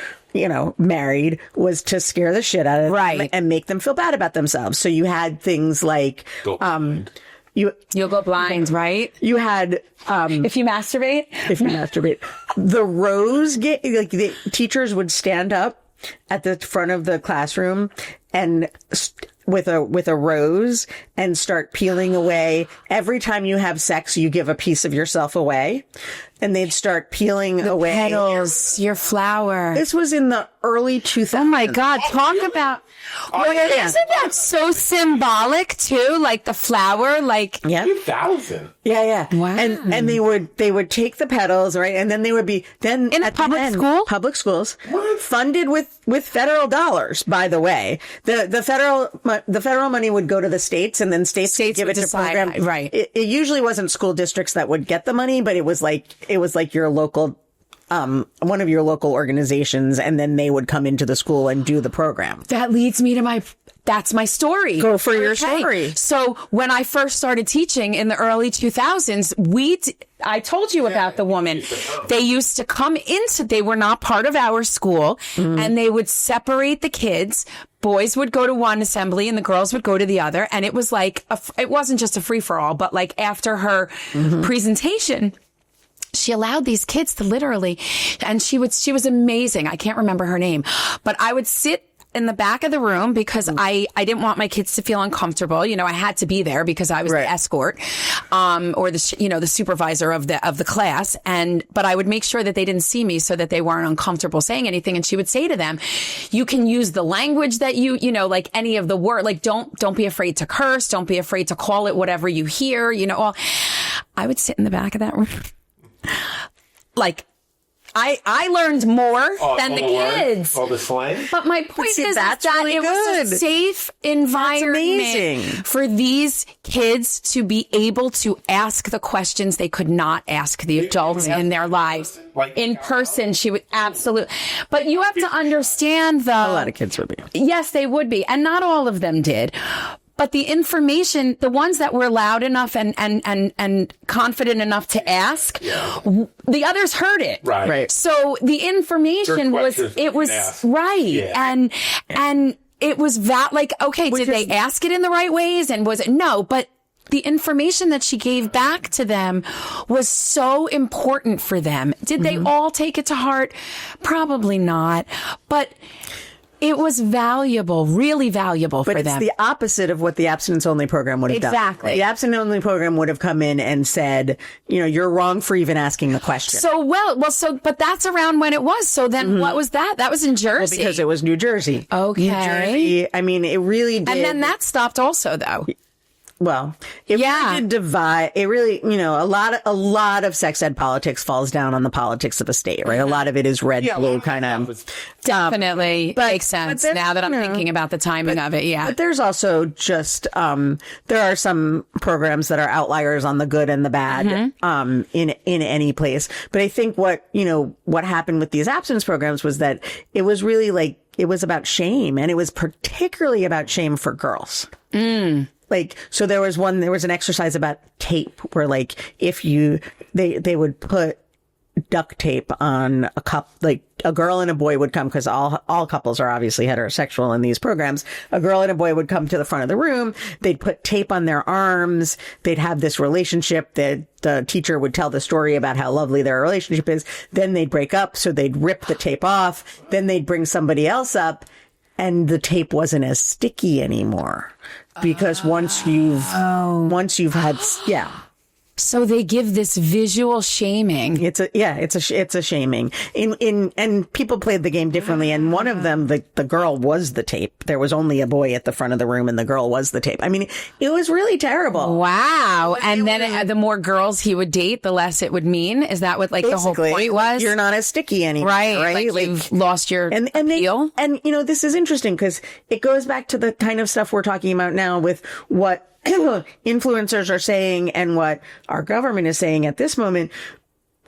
married, was to scare the shit out of them and make them feel bad about themselves. So you had things like, you'll go blind, right? You had, if you masturbate, the rose game, like the teachers would stand up at the front of the classroom and a rose and start peeling away. Every time you have sex, you give a piece of yourself away. And they'd start peeling away petals, your flower. This was in the early 2000s. Oh my God! Talk about. Well, isn't that so symbolic too? Like the flower, like 2000. Yeah. Wow. And they would take the petals, right? And then they would be in a public schools, funded with federal dollars. By the way, the federal money would go to the states, and then states would give it to programs. Right. It usually wasn't school districts that would get the money, but it was like your local. One of your local organizations, and then they would come into the school and do the program. That leads me to that's my story. Go for your story. So when I first started teaching in the early 2000s, I told you about the woman. They used to come they were not part of our school, and they would separate the kids. Boys would go to one assembly and the girls would go to the other. And it was like, it wasn't just a free for all, but like after her presentation, she allowed these kids to literally, and she was amazing. I can't remember her name, but I would sit in the back of the room because I didn't want my kids to feel uncomfortable. You know, I had to be there because I was the escort, or the supervisor of the class. But I would make sure that they didn't see me so that they weren't uncomfortable saying anything. And she would say to them, you can use the language that like any of the word, like don't be afraid to curse. Don't be afraid to call it whatever you hear, I would sit in the back of that room. Like, I learned more than the kids. All the slang. But my point is that really it was a safe environment for these kids to be able to ask the questions they could not ask the adults in their lives. In person, she would absolutely. But you have to understand, though. A lot of kids would be. Yes, they would be. And not all of them did. But the information, the ones that were loud enough and confident enough to ask, the others heard it. Right. So the information was right. Yeah. And it was okay, did they ask it in the right ways? And was it? No, but the information that she gave back to them was so important for them. Did they all take it to heart? Probably not. But it was valuable, really valuable for them. But it's the opposite of what the abstinence-only program would have done. Exactly. The abstinence-only program would have come in and said, you're wrong for even asking the question. But that's around when it was. So then what was that? That was in Jersey. Well, because it was New Jersey. Okay. New Jersey, I mean, it really did. And then that stopped also, though. Well, it really did divide. It really, a lot of sex ed politics falls down on the politics of a state, right? A lot of it is red, blue kind of. Definitely makes sense now that I'm thinking about the timing of it. Yeah. But there's also just, there are some programs that are outliers on the good and the bad, in any place. But I think what happened with these abstinence programs was that it was really it was about shame, and it was particularly about shame for girls. So there was an exercise about tape where they would put duct tape on a girl and a boy would come, because all couples are obviously heterosexual in these programs. A girl and a boy would come to the front of the room. They'd put tape on their arms. They'd have this relationship that the teacher would tell the story about how lovely their relationship is. Then they'd break up. So they'd rip the tape off. Then they'd bring somebody else up, and the tape wasn't as sticky anymore. Because once you've had, So they give this visual shaming. It's a shaming. And people played the game differently. And one of them, the girl was the tape. There was only a boy at the front of the room, and the girl was the tape. I mean, it was really terrible. Wow. And then the more girls he would date, the less it would mean. Is that what the whole point was? You're not as sticky anymore. Right. You've lost your appeal. And this is interesting because it goes back to the kind of stuff we're talking about now with what influencers are saying and what our government is saying at this moment.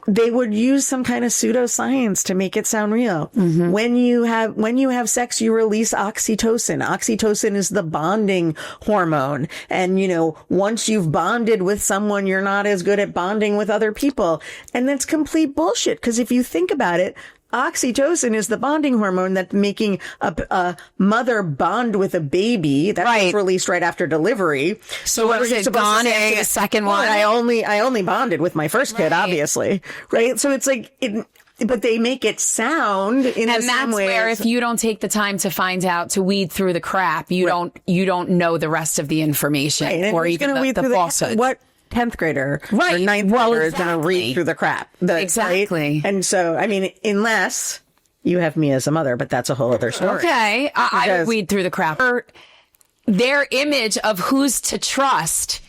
They would use some kind of pseudoscience to make it sound real. When you have sex, you release oxytocin. Oxytocin is the bonding hormone. And, once you've bonded with someone, you're not as good at bonding with other people. And that's complete bullshit. Because if you think about it, oxytocin is the bonding hormone that's making a mother bond with a baby. That's released right after delivery. So what was it gone after the second one? I only bonded with my first kid, obviously. Right. So it's but they make it sound in the And same that's way. where if you don't take the time to find out, to weed through the crap, you don't know the rest of the information Right, or who's even gonna read the through falsehood. What 10th grader or Right. 9th Well, grader is going to exactly. read through the crap? Exactly. Right? And so, I mean, unless you have me as a mother, but that's a whole other story. Okay, I would Because- weed through the crap. Their image of who's to trust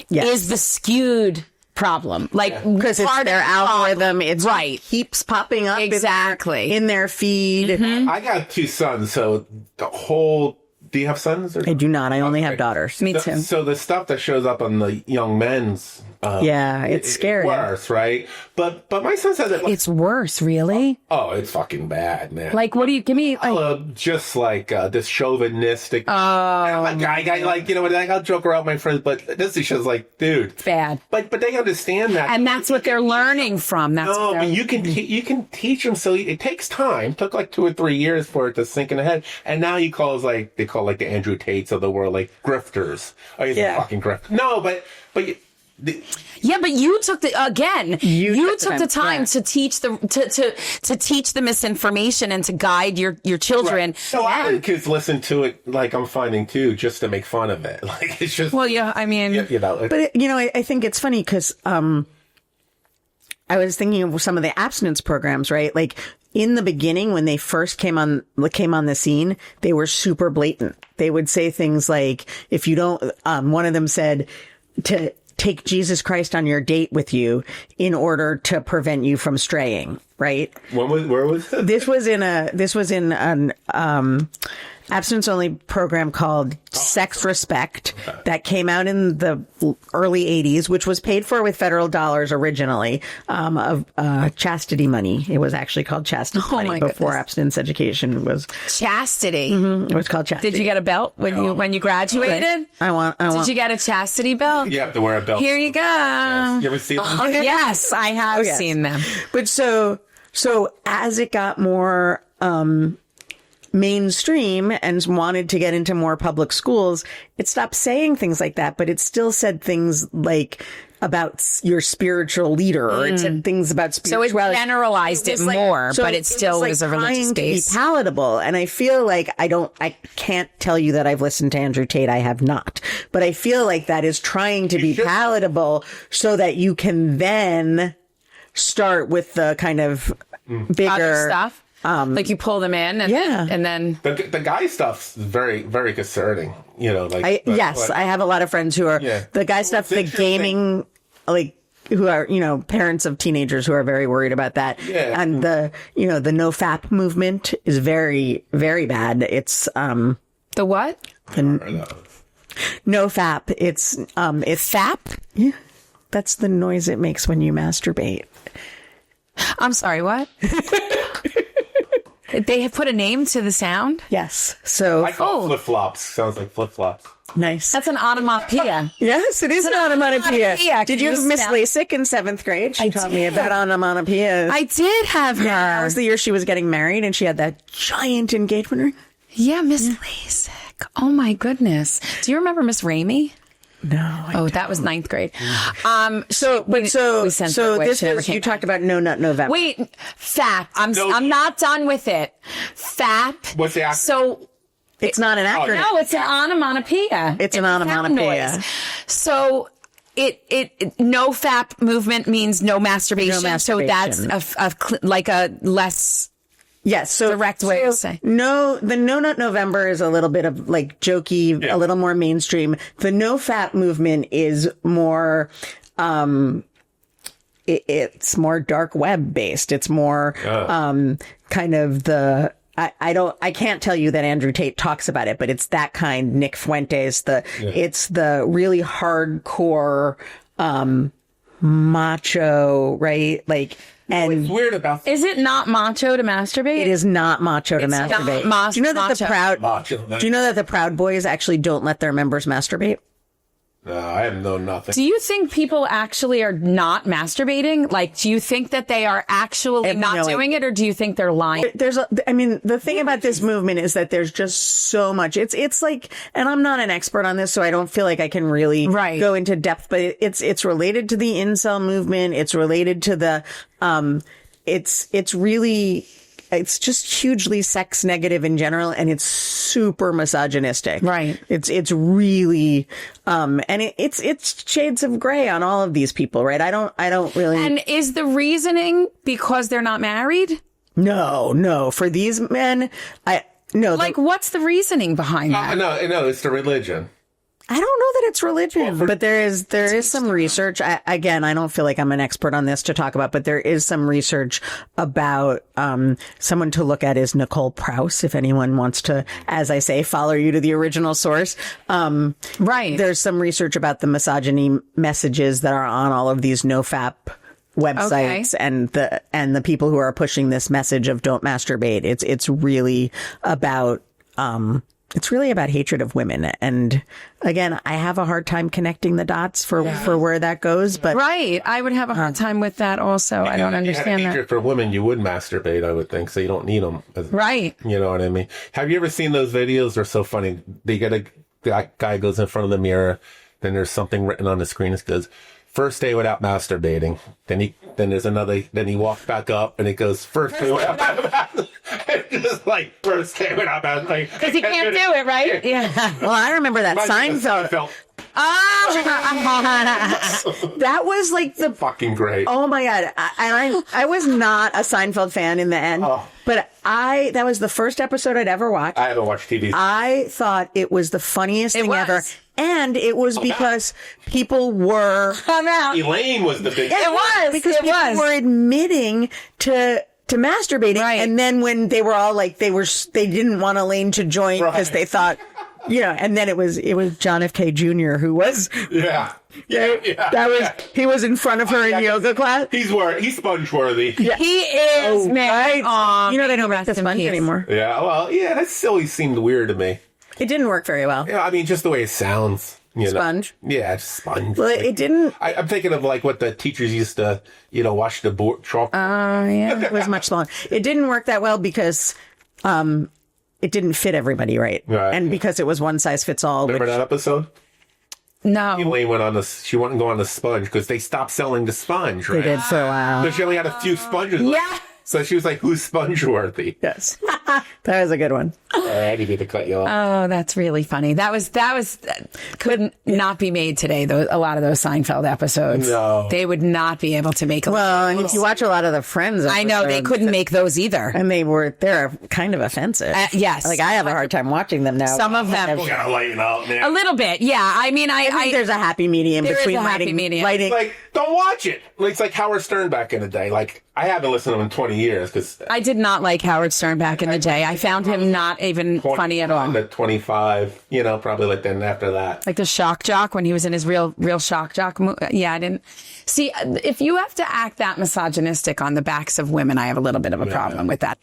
Yes. is the skewed problem. Like, Because it's part their of the problem. algorithm. It's right. keeps popping up Exactly. in their feed. I got 2 sons, so the whole. Do you have sons? Or? I do not. I only have Okay. daughters. Me too. So the stuff that shows up on the young men's. Yeah, it's scary. Worse, right? But my son says it. Like, It's worse, really. oh, it's fucking bad, man. Like, what do you give me? Like, Just like this chauvinistic. I'm a guy, like, you know, like, I'll joke around with my friends, but this is just like, dude, bad. But they understand that, And that's what they're learning from. That's no, what but they're- you can teach them. So it takes time. It took like 2 or 3 years for it to sink in the head. And now he calls they call like the Andrew Tates of the world, like grifters. Oh, he's a fucking grifter. No, but Yeah, but you took you took the time yeah. to teach to teach the misinformation and to guide your children. right. So other kids listen to it, like I'm finding too, just to make fun of it. Like it's just Well, yeah, I mean, you know. But, I think it's funny because I was thinking of some of the abstinence programs, right? Like in the beginning, when they first came on the scene, they were super blatant. They would say things like, if you don't, one of them said to take Jesus Christ on your date with you in order to prevent you from straying, right? Where was it? This was in an abstinence-only program called Sex Respect that came out in the early 80s, which was paid for with federal dollars originally, of chastity money. It was actually called chastity money my before goodness. abstinence education was. chastity. It was called chastity. Did you get a belt when you graduated? I want. Did you get a chastity belt? You have to wear a belt. Here you go. You ever see them? Yes, I have yes. seen them. But so as it got more mainstream and wanted to get into more public schools, it stopped saying things like that, but it still said things like about your spiritual leader, or it said things about So spirituality. it generalized it like- more, so but it still like was a religious trying to be base. palatable. And I feel like I can't tell you that I've listened to Andrew Tate. I have not, but I feel like that is trying to be palatable so that you can then start with the kind of bigger Other stuff. Like you pull them in, and, Yeah. and then The guy stuff's very, very concerning. You know, like I have a lot of friends who are the guy stuff, the interesting. gaming, like who are, parents of teenagers who are very worried about that. Yeah. And the no FAP movement is very, very bad. It's, the what? no FAP. It's FAP? Yeah. That's the noise it makes when you masturbate. I'm sorry, what? They have put a name to the sound? Yes. So I call it flip-flops. Sounds like flip-flops. nice. That's an onomatopoeia. Yes, it is an onomatopoeia. onomatopoeia. Did you Can have you Miss spell- LASIK in 7th grade? She taught me about onomatopoeias. I did have her. That was the year she was getting married, and she had that giant engagement ring. Yeah, Miss LASIK. Oh my goodness. Do you remember Miss Ramey? No. Oh, that was 9th grade. So we sent her away. this She never was, came you back. talked about No Nut November. Wait, FAP. I'm not done with it. FAP. What's the acronym? So It's not an acronym. no, it's an onomatopoeia. It's an a sound onomatopoeia. noise. So it no FAP movement means no masturbation. No masturbation. So that's like a less Yes, so direct way to say. No, the No Nut November is a little bit of like jokey, a little more mainstream. The No Fap movement is more, it's more dark web based. It's more, kind of the. I can't tell you that Andrew Tate talks about it, but it's that kind. Nick Fuentes, it's the really hardcore, macho, right? Like, and It's weird about Is it not macho to masturbate? it is not macho to not masturbate. Do you know that the macho. Proud? macho. Do you know that the Proud Boys actually don't let their members masturbate? No, I have known nothing. Do you think people actually are not masturbating? Like, do you think that they are actually have not no doing it, or do you think they're lying? The thing about this movement is that there's just so much. It's like, and I'm not an expert on this, so I don't feel like I can really Right. go into depth, but it's related to the incel movement. It's related to the, really, it's just hugely sex negative in general, and it's super misogynistic. Right. It's really, and it's shades of gray on all of these people, right? I don't really. And is the reasoning because they're not married? No. For these men, no. Like, what's the reasoning behind that? No, it's the religion. I don't know that it's religion, but there is some research. I don't feel like I'm an expert on this to talk about, but there is some research about someone to look at is Nicole Prouse, if anyone wants to, as I say, follow you to the original source. Right. There's some research about the misogyny messages that are on all of these nofap websites and the people who are pushing this message of don't masturbate. It's really about hatred of women. And again, I have a hard time connecting the dots for where that goes. But right. I would have a hard time with that also. I don't understand that. Hatred for women, you would masturbate, I would think. So you don't need them. Right. You know what I mean? Have you ever seen those videos? They're so funny. They get a guy goes in front of the mirror. Then there's something written on the screen that goes, first day without masturbating. Then there's another. Then he walks back up and it goes first day without masturbating. Just like first day without masturbating. Because he can't do it, right? Yeah. Well, I remember that Seinfeld. That was like the fucking great. Oh my God. I was not a Seinfeld fan in the end, but that was the first episode I'd ever watched. I haven't watched TV. I thought it was the funniest thing ever. And it was because people were. Elaine was the big. It was because people were admitting to masturbating, right. And then when they were all like they didn't want Elaine to join because they thought, and then it was John F. K. Jr. who was he was in front of her in yoga class. He's sponge worthy. Yeah. He is, man. Right. They don't make the sponge anymore. Yeah, well, that always seemed weird to me. It didn't work very well. Yeah, I mean, just the way it sounds. Sponge? Yeah, just sponge. Well, it didn't. I'm thinking of like what the teachers used to, wash the board chalk. Oh, yeah. It was much smaller. It didn't work that well because it didn't fit everybody right. And because it was one size fits all. Remember that episode? No. Elaine she wouldn't go on the sponge because they stopped selling the sponge, right? They did for a while. So she only had a few sponges left. So she was like, who's sponge worthy? Yes. That was a good one. I didn't mean to cut you off. Oh, that's really funny. That could not be made today, though. A lot of those Seinfeld episodes. No. They would not be able to make and if you watch a lot of the Friends episodes, I know, they couldn't make those either. And they're kind of offensive. Yes. Like, I have a hard time watching them now. Some of them. People gotta lighten up, man. A little bit, yeah. I mean, I think there's a happy medium between lighting. Like, don't watch it. It's like Howard Stern back in the day. Like, I haven't listened to him in 20 years because I did not like Howard Stern back in the day. I found him not even funny at all. At 25, probably like then after that. Like the shock jock when he was in his real shock jock. Yeah, I didn't see. If you have to act that misogynistic on the backs of women, I have a little bit of a problem with that.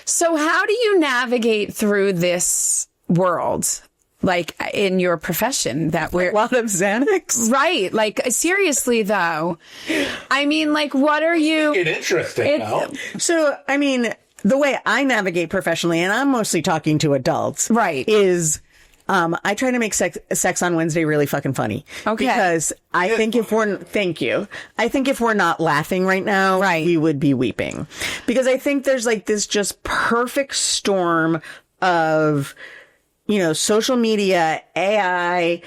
So how do you navigate through this world? Like in your profession that we're a lot of Xanax. Right. Like seriously though. I mean, like what are you It's interesting though. So I mean, the way I navigate professionally, and I'm mostly talking to adults, right, is I try to make sex on Wednesday really fucking funny. Okay. Because I think if we're not laughing right now, right, we would be weeping. Because I think there's like this just perfect storm of social media, AI,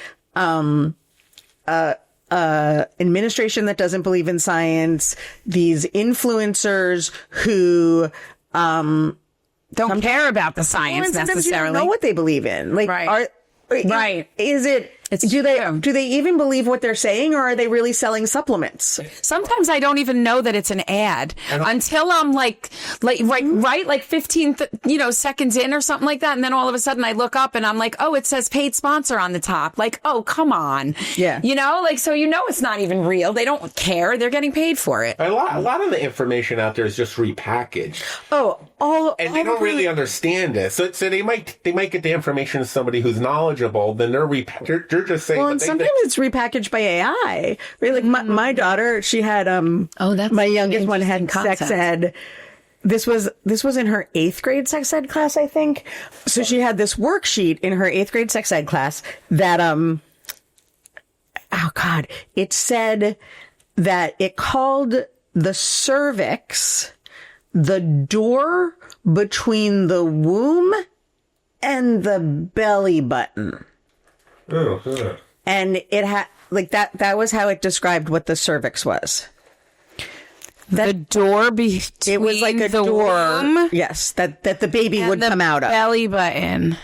administration that doesn't believe in science, these influencers who don't care about the science necessarily. You don't know what they believe in. Like, right. Is it? Do they even believe what they're saying, or are they really selling supplements? Sometimes I don't even know that it's an ad until I'm like 15 seconds in or something like that, and then all of a sudden I look up and I'm like, oh, it says paid sponsor on the top. Like, oh, come on, yeah, so it's not even real. They don't care. They're getting paid for it. A lot of the information out there is just repackaged. And they don't really understand it. So they might get the information to somebody who's knowledgeable. Then they're just saying. Well, and sometimes it's repackaged by AI. Right? Like my daughter, she had my youngest one had sex ed. This was in her 8th grade sex ed class, I think. So she had this worksheet in her 8th grade sex ed class that it said that it called the cervix, the door between the womb and the belly button. Oh, yeah. And it had, like, that was how it described what the cervix was. The door between It was like a the door. womb Yes, that the baby and would the come out of. belly button.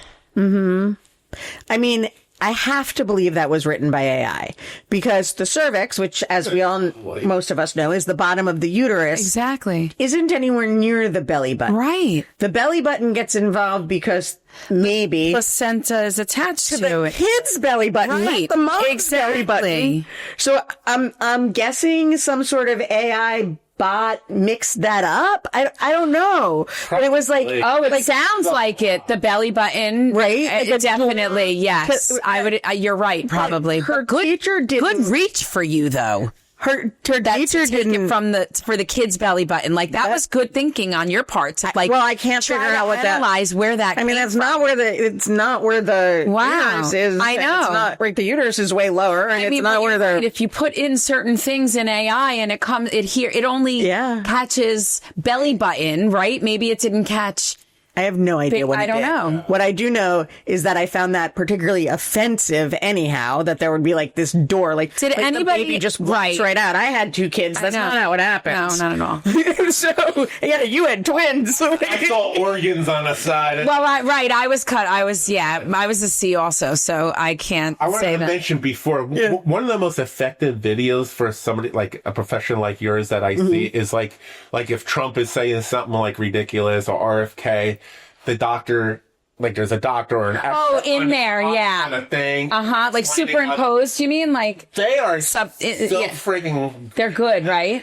I mean, I have to believe that was written by AI because the cervix, which, as we all, most of us know, is the bottom of the uterus, Exactly. isn't anywhere near the belly button. Right. The belly button gets involved because maybe Placenta is attached to the it. kid's belly button, Right. not the mom's belly button. Exactly. So I'm guessing some sort of AI bot mixed that up. I don't know, but it was like, Oh, it sounds like it. The belly button, Right? Like a Definitely, yes. I would. You're right, probably. her But teacher didn't. good reach for you, though. Her That teacher to take didn't. it from for the kid's belly button. Like that was good thinking on your part. To like, well, I can't try figure to out what that- analyze where that. I mean, came that's from. not where it's not where the Wow. uterus is. I and know. It's not right. The uterus is way lower, and I mean, it's not but where you're the. right. If you put in certain things in AI and it only Yeah. catches belly button, right? Maybe it didn't catch. I have no idea what I it don't did. know. What I do know is that I found that particularly offensive anyhow, that there would be like this door, like, Did like anybody- the baby just walks Right. right out. I had 2 kids. That's know. not how it happens. No, not at all. So, yeah, you had twins. I saw organs on the side. Well, I was cut. I was a C also, so I can't I wanted say to that. mention before, one of the most effective videos for somebody like a professional like yours that I see is like if Trump is saying something like ridiculous or RFK, the doctor, like there's a doctor or an Oh, in there, yeah. kind of thing. Like pointing superimposed. You mean like They are Sub- so yeah. freaking. they're good, right?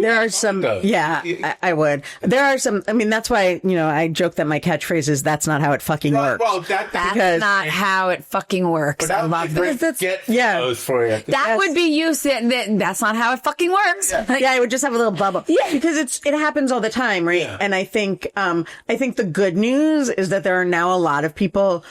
There are some, I would. There are some, I mean, that's why, I joke that my catchphrase is, that's not how it fucking works. Well, That's Because- not how it fucking works. I love that. Those for you. That would be you saying that's not how it fucking works. Yeah, I would just have a little bubble. Yeah, because it happens all the time, right? Yeah. And I think the good news is that there are now a lot of people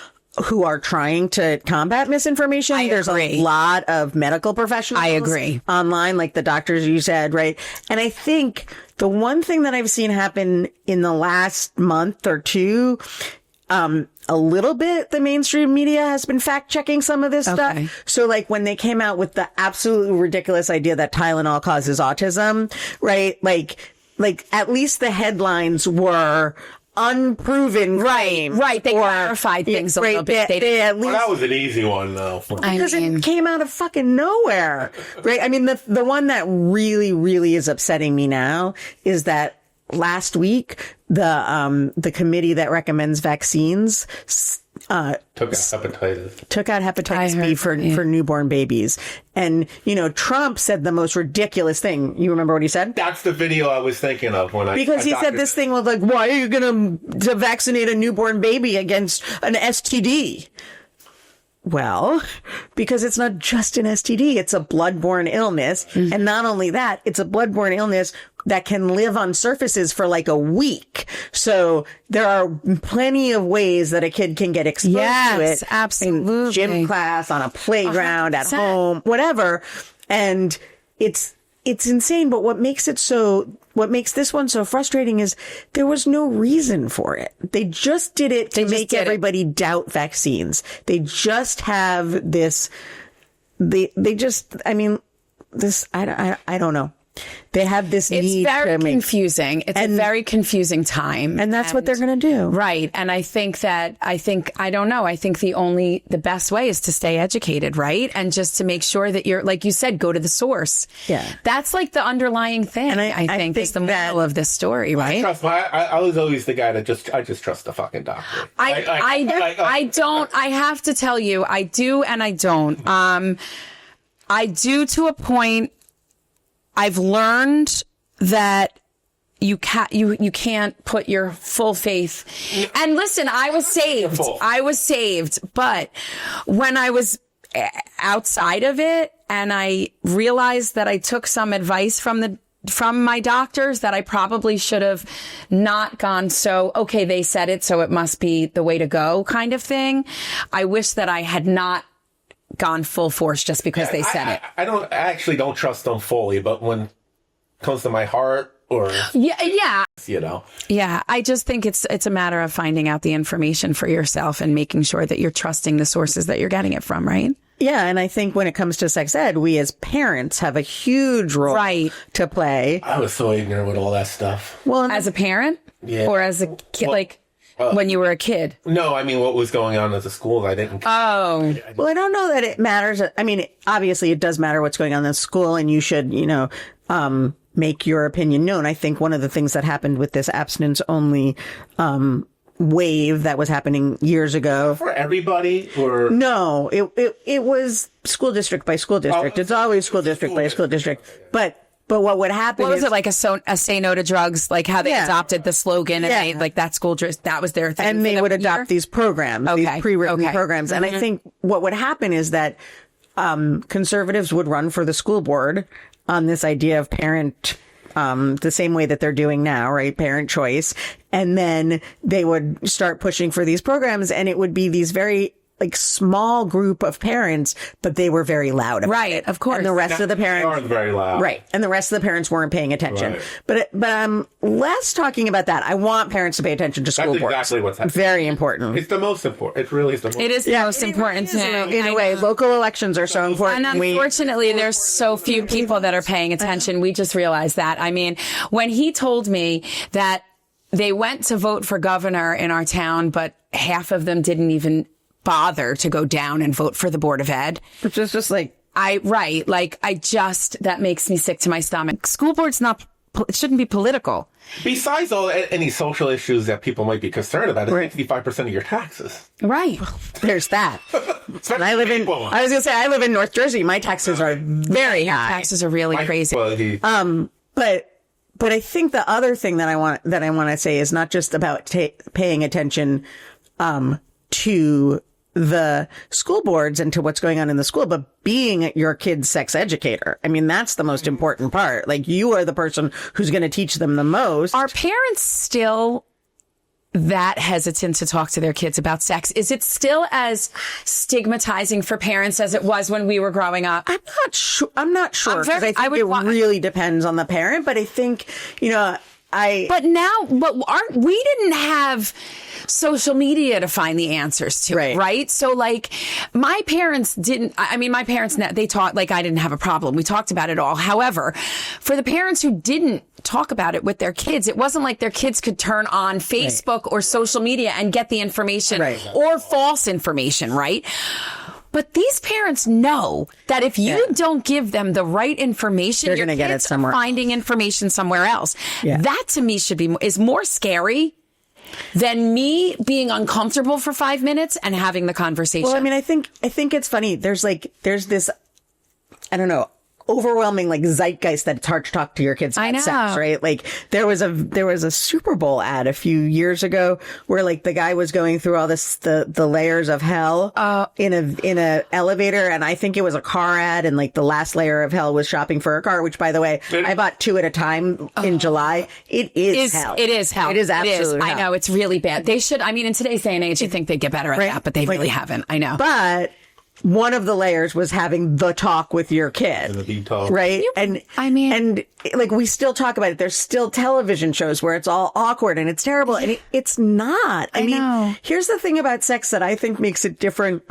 who are trying to combat misinformation. There's agree. a lot of medical professionals. I agree. Online, like the doctors you said, right? And I think the one thing that I've seen happen in the last month or two, a little bit, the mainstream media has been fact checking some of this Okay. stuff. So like when they came out with the absolutely ridiculous idea that Tylenol causes autism, right? Like at least the headlines were unproven claim. Right. They clarified things a little bit. They at least, Well, that was an easy one, though. because it came out of fucking nowhere, right? I mean, the one that really, really is upsetting me now is that last week, the committee that recommends vaccines, Took out hepatitis B for newborn babies. And, Trump said the most ridiculous thing. You remember what he said? That's the video I was thinking of Because he said this thing was like, why are you going to vaccinate a newborn baby against an STD? Well, because it's not just an STD, it's a bloodborne illness. Mm-hmm. And not only that, it's a bloodborne illness that can live on surfaces for like a week. So there are plenty of ways that a kid can get exposed to it. Absolutely. In gym class, on a playground, 100%. At home, whatever. And it's insane. But what makes this one so frustrating is there was no reason for it. They just did it to make everybody doubt vaccines. They just have this, I don't know. They have this need It's very to make confusing. It's a very confusing time. And that's what they're going to do. Right. And I think the best way is to stay educated, right? And just to make sure that you're, like you said, go to the source. Yeah. That's like the underlying thing, And I think is the moral of this story, right? I was always the guy that I just trust the fucking doctor. I don't, I have to tell you, I do and I don't. I do to a point. I've learned that you can't put your full faith. And listen, I was saved. But when I was outside of it and I realized that I took some advice from my doctors that I probably should have not gone okay, they said it, so it must be the way to go kind of thing. I wish that I had not gone full force just because they said it. I actually don't trust them fully, but when comes to my heart or, Yeah. you know. Yeah. I just think it's a matter of finding out the information for yourself and making sure that you're trusting the sources that you're getting it from, right? Yeah, and I think when it comes to sex ed, we as parents have a huge role to play. I was so ignorant with all that stuff. Well, as a parent? Yeah. Or as a kid, when you were a kid? No, I mean, what was going on at the schools, I didn't. Oh. Well, I don't know that it matters. I mean, obviously it does matter what's going on in the school, and you should, make your opinion known. I think one of the things that happened with this abstinence-only wave that was happening years ago. For everybody, or no, it was school district by school district. It's always school district by school district. But what would happen? What was it like? A say no to drugs, like how they adopted the slogan and made like that school that was their thing. And they would adopt these programs, these pre-written programs. And I think what would happen is that conservatives would run for the school board on this idea of parent. The same way that they're doing now, right? Parent choice. And then they would start pushing for these programs, and it would be these very small group of parents, but they were very loud about it. Of course. And the rest of the parents aren't very loud. Right. And the rest of the parents weren't paying attention. Right. But I'm less talking about that. I want parents to pay attention to school boards. That's exactly what's happening. Very important. It's the most important. It really is the most. It is the most important thing. In a way, local elections are so important. And unfortunately, there's so few people that are paying attention. We just realized that. I mean, when he told me that they went to vote for governor in our town, but half of them didn't even bother to go down and vote for the Board of Ed. Which is just that makes me sick to my stomach. School board's it shouldn't be political. Besides any social issues that people might be concerned about, it's 65% of your taxes. Right. There's that. And I live in North Jersey. My taxes are very high. Taxes are really crazy. But I think the other thing that I want to say is not just about paying attention to the school boards and to what's going on in the school, but being your kid's sex educator. I mean, that's the most important part. You are the person who's going to teach them the most. Are parents still that hesitant to talk to their kids about sex? Is it still as stigmatizing for parents as it was when we were growing up? I'm not sure. Because I think it really depends on the parent, but I think, we didn't have social media to find the answers to it, right? So my parents they taught, I didn't have a problem. We talked about it all. However, for the parents who didn't talk about it with their kids, it wasn't like their kids could turn on Facebook or social media and get the information or false information, right? But these parents know that if you don't give them the right information, they're going to get it somewhere. Finding information somewhere else. Yeah. That to me is more scary than me being uncomfortable for 5 minutes and having the conversation. Well, I mean, I think it's funny. There's this, I don't know, overwhelming zeitgeist that it's hard to talk to your kids about sex, right? There was a Super Bowl ad a few years ago where the guy was going through all the layers of hell in a elevator, and I think it was a car ad, and the last layer of hell was shopping for a car, which by the way, I bought 2 at a time in July. It is hell. It is hell. It is absolutely hell. I know, it's really bad. They should, in today's day and age, you think they'd get better at that, but they really haven't. I know. But one of the layers was having the talk with your kid, right? We still talk about it. There's still television shows where it's all awkward and it's terrible, and it's not. I mean, here's the thing about sex that I think makes it different.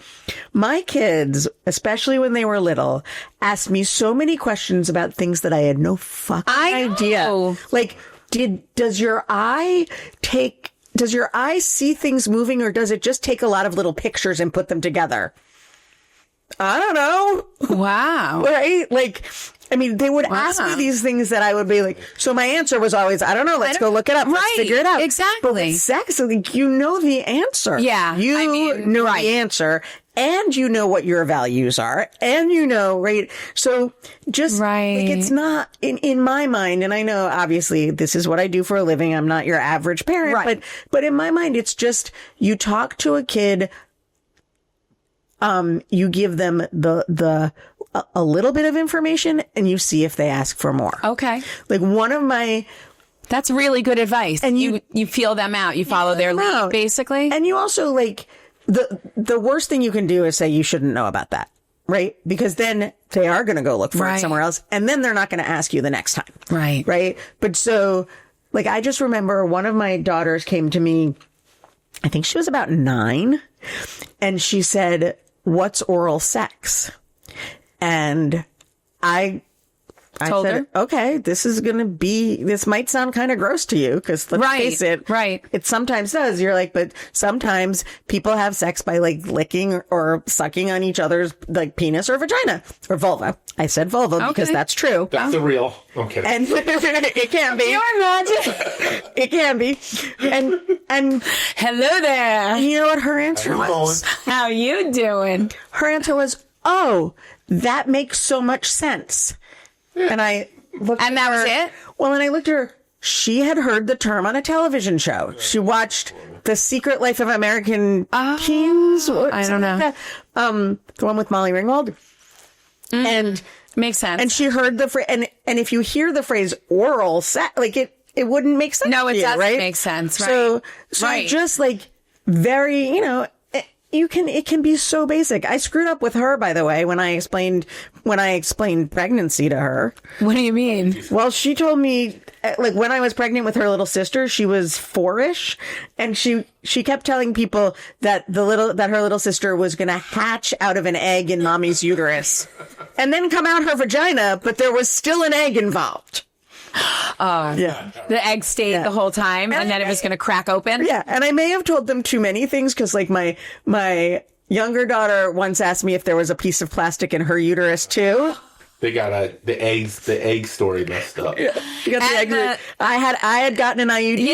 My kids, especially when they were little, asked me so many questions about things that I had no fucking idea. Does your eye see things moving, or does it just take a lot of little pictures and put them together? I don't know. Wow. Right? They would ask me these things that I would be so my answer was always, I don't know, let's go look it up. Let's figure it out. Exactly. But with sex, you know the answer. Yeah. You know the answer, and you know what your values are, and right? So just, it's not, in my mind, and I know, obviously, this is what I do for a living, I'm not your average parent, but in my mind, it's just, you talk to a kid, you give them a little bit of information, and you see if they ask for more. Okay. That's really good advice. And you feel them out. You follow their lead, basically. And you also the worst thing you can do is say you shouldn't know about that. right? Because then they are going to go look for Right. it somewhere else. And then they're not going to ask you the next time. Right. Right. But so, like, I just remember one of my daughters came to me, I think she was about 9, and she said, "What's oral sex?" And I Told said, her? okay, this might sound kind of gross to you, because let's Right, face it, right. it sometimes does. You're like, but sometimes people have sex by like licking or sucking on each other's like penis or vagina or vulva. I said vulva because that's true. That's the real. I'm kidding. And it can be. You're magic. It can be. And Hello there. you know what her answer was? How you doing? Her answer was, "Oh, that makes so much sense." And I looked And at that was her. it? Well, and I looked at her. She had heard the term on a television show. She watched The Secret Life of American Teens. I don't know. The one with Molly Ringwald. And Makes sense. and she heard the phrase. And if you hear the phrase oral sex, like it wouldn't make sense. No, it to you, doesn't right? make sense, right. So Right. just like very, it can be so basic. I screwed up with her, by the way, when I explained pregnancy to her. What do you mean? Well, she told me, like, when I was pregnant with her little sister, she was 4-ish, and she kept telling people that her little sister was going to hatch out of an egg in mommy's uterus, and then come out her vagina, but there was still an egg involved. Yeah. The egg stayed the whole time, and then it was going to crack open? Yeah, and I may have told them too many things, because like my younger daughter once asked me if there was a piece of plastic in her uterus too. They got the egg story messed up. You got the And egg. I had gotten an IUD.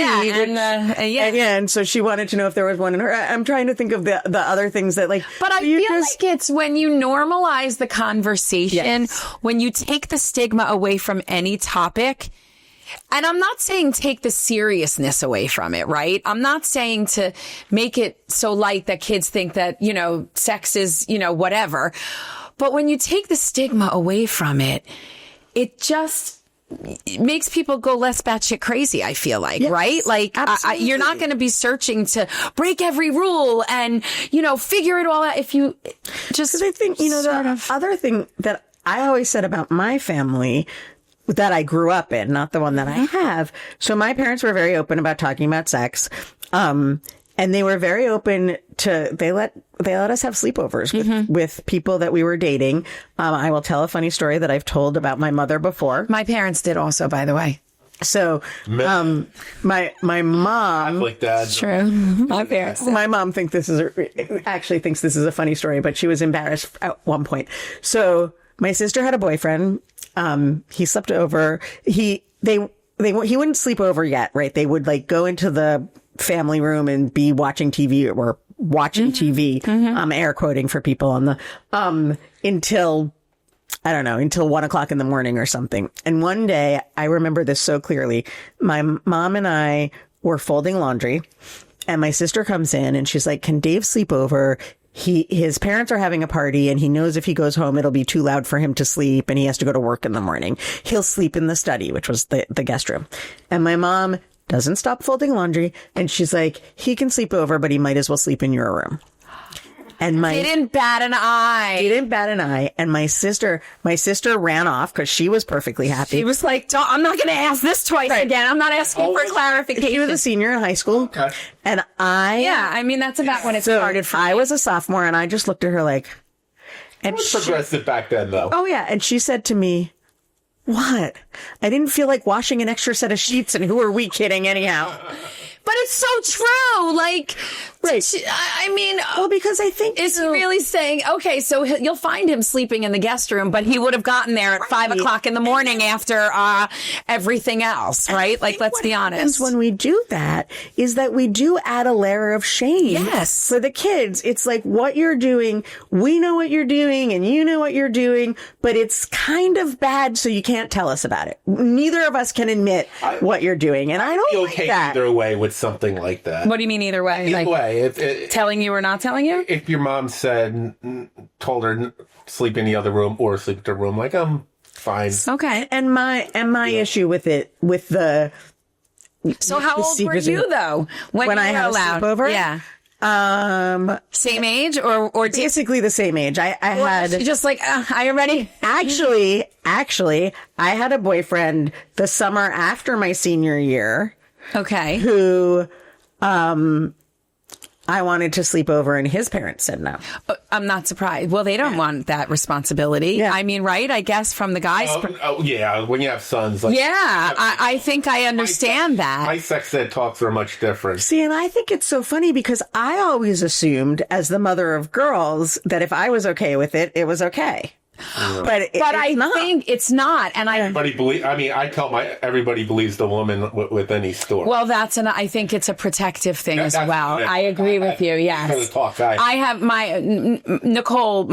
And so she wanted to know if there was one in her. I'm trying to think of the other things that like. But I feel like it's when you normalize the conversation, when you take the stigma away from any topic. And I'm not saying take the seriousness away from it, right? I'm not saying to make it so light that kids think that, sex is, whatever. But when you take the stigma away from it, it just makes people go less batshit crazy, I feel like, right? Like, you're not going to be searching to break every rule and, figure it all out if you just. Because I think, the other thing that I always said about my family that I grew up in, not the one that I have. So my parents were very open about talking about sex. And they were very open to, they let us have sleepovers with people that we were dating. I will tell a funny story that I've told about my mother before. My parents did also, by the way. So, my mom, Like that. True. My parents. my mom thinks this is a funny story, but she was embarrassed at one point. So my sister had a boyfriend. He slept over. He wouldn't sleep over yet, right? They would like go into the family room and be watching TV or watching TV. Air quoting for people on the, until 1 o'clock in the morning or something. And one day I remember this so clearly. My mom and I were folding laundry, and my sister comes in and she's like, "Can Dave sleep over? His parents are having a party, and he knows if he goes home, it'll be too loud for him to sleep, and he has to go to work in the morning. He'll sleep in the study," which was the guest room. And my mom doesn't stop folding laundry, and she's like, "He can sleep over, but he might as well sleep in your room." And Didn't bat an eye. And my sister ran off because she was perfectly happy. She was like, I'm not going to ask this twice again. I'm not asking for clarification. She was a senior in high school. Okay. And that's about when it started for me. I was a sophomore, and I just looked at her like, It was progressive back then, though. oh yeah. And she said to me, "What? I didn't feel like washing an extra set of sheets, and who are we kidding anyhow?" But it's so true. Like, Right. I mean, Well, because I think is he really saying, okay, so you'll find him sleeping in the guest room, but he would have gotten there at 5 o'clock in the morning after everything else, right? Like, let's be honest. When we do that is that we do add a layer of shame. Yes. For the kids. It's like what you're doing. We know what you're doing, and you know what you're doing, but it's kind of bad, so you can't tell us about it. Neither of us can admit what you're doing, and I don't Be like okay that. either way with something like that. What do you mean either way? Either Like, way, telling you or not telling you? if your mom told her sleep in the other room or sleep in the room, like, I'm fine. Okay. And my issue with it, with the So how old were you, though? when you I were had allowed? a sleepover? Yeah. Same age or Basically the same age. I had just like, are you ready? actually, I had a boyfriend the summer after my senior year Okay. who, I wanted to sleep over and his parents said no. I'm not surprised. Well, they don't want that responsibility. Yeah. I mean, right? I guess from the guys. Yeah, when you have sons. Like, Yeah, I think I understand that. My sex ed talks are much different. See, and I think it's so funny because I always assumed as the mother of girls that if I was okay with it, it was okay. But I not. think it's not. And I tell everybody believes the woman with any store. well, I think it's a protective thing as That's well. it. I agree with you. Yes. I have Nicole,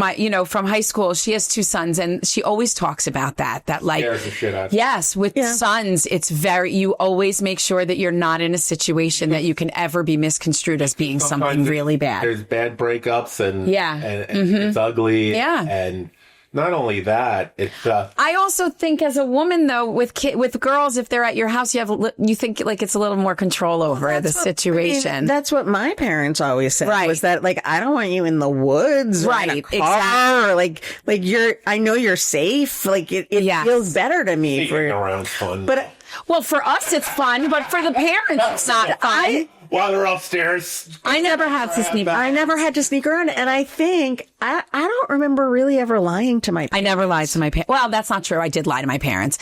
from high school, she has 2 sons and she always talks about that like, Scares the shit out of yes, with sons, it's you always make sure that you're not in a situation that you can ever be misconstrued as being something really bad. There's bad breakups and Mm-hmm. it's ugly. Yeah. And not only that, it's I also think as a woman though, with girls, if they're at your house, you think like it's a little more control over the situation. I mean, that's what my parents always said. Right. Was that like I don't want you in the woods, or in a car, Exactly. or like I know you're safe. Like it feels better to me sneaking around's fun. But Well, for us, it's fun, but for the parents, it's not fun. While they're upstairs, I never had to sneak. I never had to sneak around, and I think I don't remember really ever lying to my parents. I never lied to my parents. Well, that's not true. I did lie to my parents.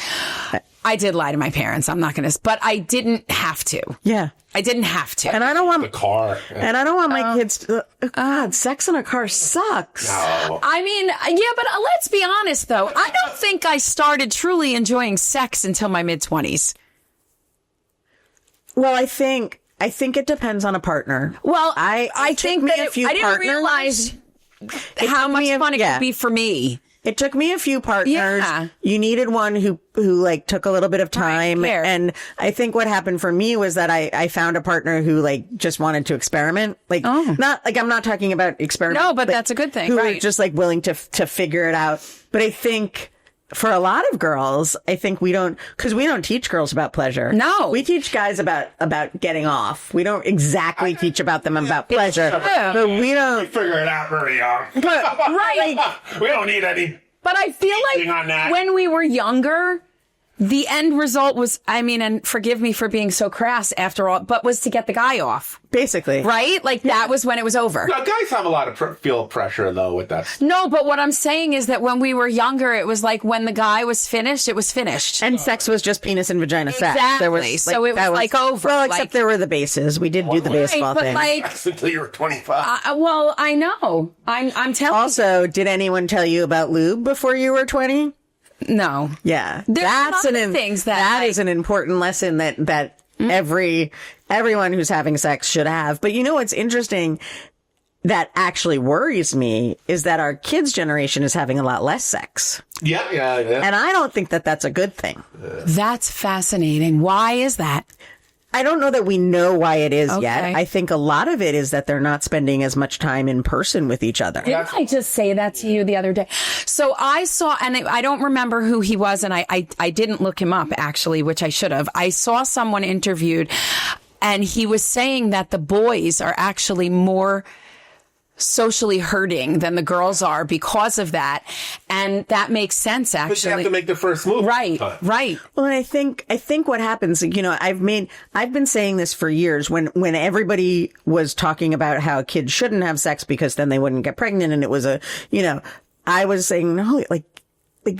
I'm not going to, but I didn't have to. Yeah. I didn't have to. And I don't want the car. And I don't want my kids to, God, sex in a car sucks. No. I mean, yeah, but let's be honest though. I don't think I started truly enjoying sex until my mid-20s. Well, I think it depends on a partner. Well, I think that I didn't realize how much fun it could be for me. It took me a few partners. Yeah. You needed one who like took a little bit of time. Right, and I think what happened for me was that I found a partner who like just wanted to experiment. Like, not like I'm not talking about experiment. No, but that's a good thing. Who right. was just like willing to figure it out. But I think for a lot of girls, I think we don't teach girls about pleasure. No. We teach guys about getting off. We don't exactly teach about them about pleasure. But we don't Figure it out very young. Right. We don't need any. But I feel on like that. when we were younger, the end result was, I mean, and forgive me for being so crass after all, but was to get the guy off. basically. Right? Like that was when it was over. Now, guys have a lot of feel pressure though with that. No, but what I'm saying is that when we were younger, it was like when the guy was finished, it was finished. And sex was just penis and vagina sex. Exactly. There was, So it was like over. Well, Like- except there were the bases. We did do the baseball but thing. like, Until you were 25. well, I know. I'm telling Also, did anyone tell you about lube before you were 20? No. Yeah. There's That's some other things that that I- is an important lesson that everyone who's having sex should have. But you know what's interesting that actually worries me is that our kids' generation is having a lot less sex. Yeah. And I don't think that that's a good thing. That's fascinating. Why is that? I don't know that we know why it is yet. Okay. I think a lot of it is that they're not spending as much time in person with each other. Didn't I just say that to you the other day? So I saw, and I don't remember who he was, and I didn't look him up actually, which I should have. I saw someone interviewed, and he was saying that the boys are actually more socially hurting than the girls are because of that. And that makes sense, But you actually. have to make the first move. Right, right. Well, and I think what happens, you know, I've been saying this for years when everybody was talking about how kids shouldn't have sex because then they wouldn't get pregnant. And it was I was saying, no, like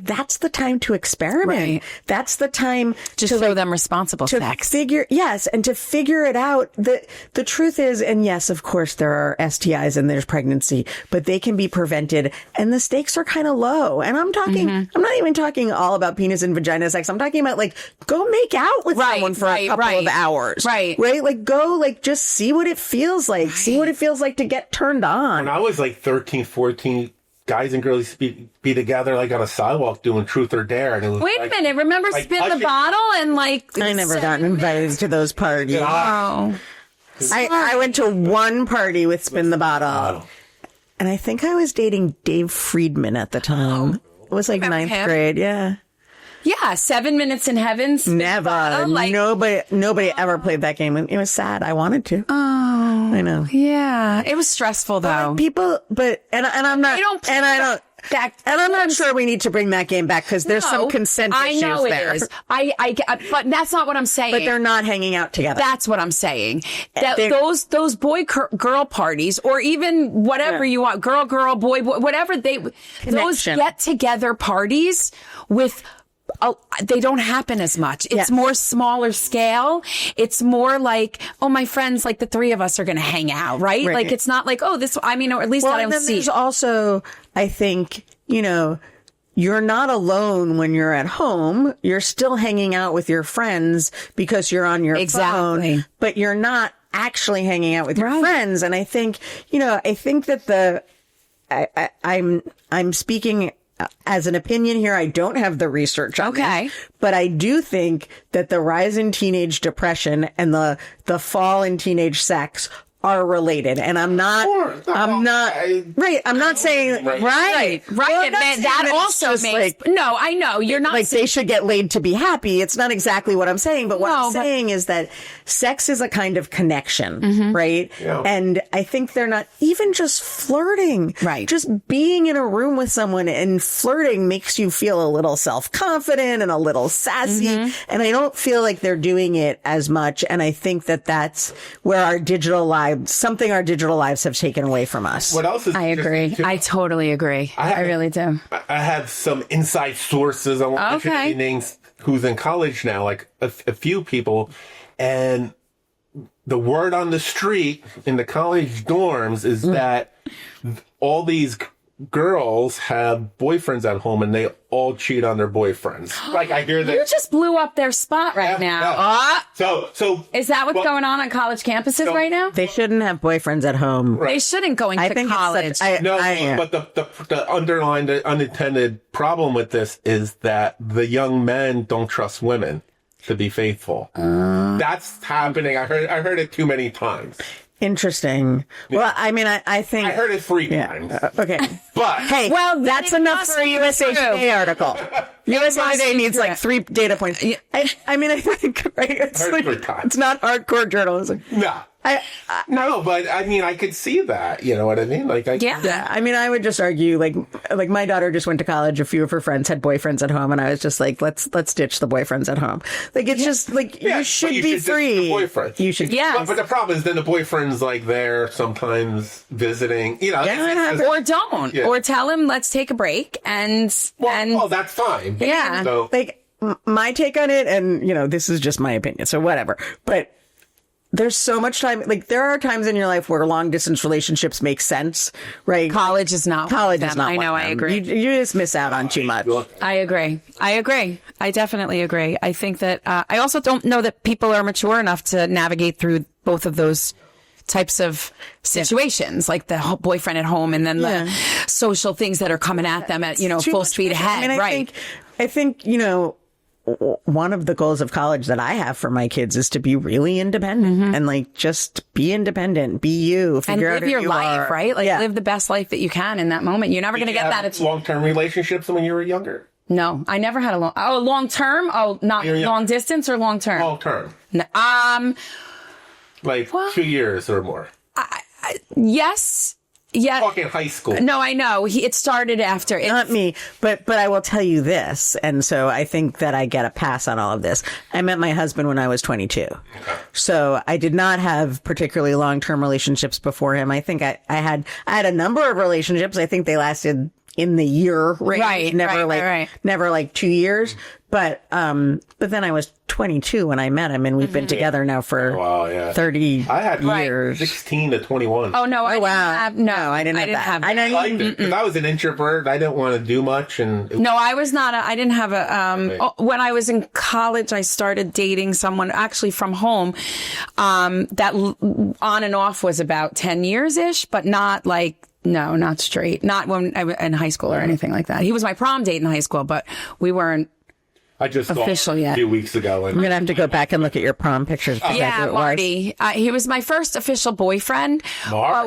that's the time to experiment. Right. That's the time Just to show them responsible to sex. figure it out. The truth is, and yes, of course there are STIs and there's pregnancy, but they can be prevented and the stakes are kind of low. And I'm not even talking all about penis and vagina sex. I'm talking about like, go make out with someone for a couple of hours. Right. Like go, like just see what it feels like. See what it feels like to get turned on. When I was like 13, 14, guys and girls be together like on a sidewalk doing truth or dare. And it was Wait a minute. Remember like spin the touching- bottle and like... I never got invited to those parties. Oh. I went to one party with Spin the Bottle. And I think I was dating Dave Friedman at the time. It was like Remember ninth him? grade, yeah. Yeah, 7 Minutes in Heaven. Never. Like, Nobody ever played that game. It was sad. I wanted to. oh, I know. yeah. It was stressful though. People, and I'm not, They don't play and I don't. that. And I'm not sure we need to bring that game back because there's some consent issues there. I know it is. But that's not what I'm saying. But they're not hanging out together. That's what I'm saying. That those girl parties, or even whatever you want, girl, boy, whatever those get together parties with. They don't happen as much. It's more smaller scale. It's more like, oh, my friends, like the three of us are going to hang out, right? Like it's not like, oh, this. I mean, or at least I don't see. There's also, I think, you're not alone when you're at home. You're still hanging out with your friends because you're on your phone, but you're not actually hanging out with your friends. And I think, I think that I'm speaking as an opinion here. I don't have the research on this, but I do think that the rise in teenage depression and the fall in teenage sex are related. And I'm not saying, right. Well, and that also makes, no, I know you're not like they should get laid to be happy. It's not exactly what I'm saying, but what I'm saying is that sex is a kind of connection, right? Yeah. And I think they're not even just flirting, right? Just being in a room with someone and flirting makes you feel a little self-confident and a little sassy. And I don't feel like they're doing it as much. And I think that that's where our digital lives have taken away from us. What else is? I agree. I totally agree. I really do. I have some inside sources. I won't mention any names. Who's in college now? Like a few people, and the word on the street in the college dorms is that all these girls have boyfriends at home and they all cheat on their boyfriends. Like I hear that. You just blew up their spot right now. So is that what's going on college campuses right now? They shouldn't have boyfriends at home. They shouldn't go into college. But the underlying, the unintended problem with this is that the young men don't trust women to be faithful. That's happening. I heard it too many times. Interesting. Well, I mean, I think I heard it 3 times. Okay, but hey, that's enough for a USA Today article. USA Today needs like 3 data points. I mean, I think it's not hardcore journalism. No. No, but I mean, I could see that. You know what I mean? I mean, I would just argue, like my daughter just went to college. A few of her friends had boyfriends at home, and I was just like, let's ditch the boyfriends at home. Like, it's just like you should be free. You should, But the problem is, then the boyfriend's like there sometimes visiting. Or don't, or tell him let's take a break and that's fine. Yeah, so. Like my take on it, and this is just my opinion, so whatever, but. There's so much time. Like there are times in your life where long distance relationships make sense, right? College is not. I know. I agree. You just miss out on too much. I agree. I definitely agree. I think that I also don't know that people are mature enough to navigate through both of those types of situations, like the boyfriend at home and then the social things that are coming at them at full speed ahead. I mean, I think one of the goals of college that I have for my kids is to be really independent and like just be independent, be you, figure and live out your who you life, are. Right? Like live the best life that you can in that moment. You're never going to get that. It's long-term relationships when you were younger. No, I never had a long term. Oh, not long distance or long term. Long term. No, like 2 years or more. Yes. Yeah. Talking high school. No, I know. It started after. Not me, but I will tell you this, and so I think that I get a pass on all of this. I met my husband when I was 22. So I did not have particularly long-term relationships before him. I think I had a number of relationships. I think they lasted in the year range. Never like 2 years. But then I was 22 when I met him, and we've been together now for 30 years. I had 16 to 21. Oh, no. I didn't have that. I liked it because I was an introvert. I didn't want to do much. No, I was not. I didn't have when I was in college, I started dating someone actually from home that on and off was about 10 years-ish, but not like, no, not straight. Not when I was in high school or anything like that. He was my prom date in high school, but we weren't. I just official yet. A few weeks ago. I'm going to have to go back and look at your prom pictures. Marty. He was my first official boyfriend.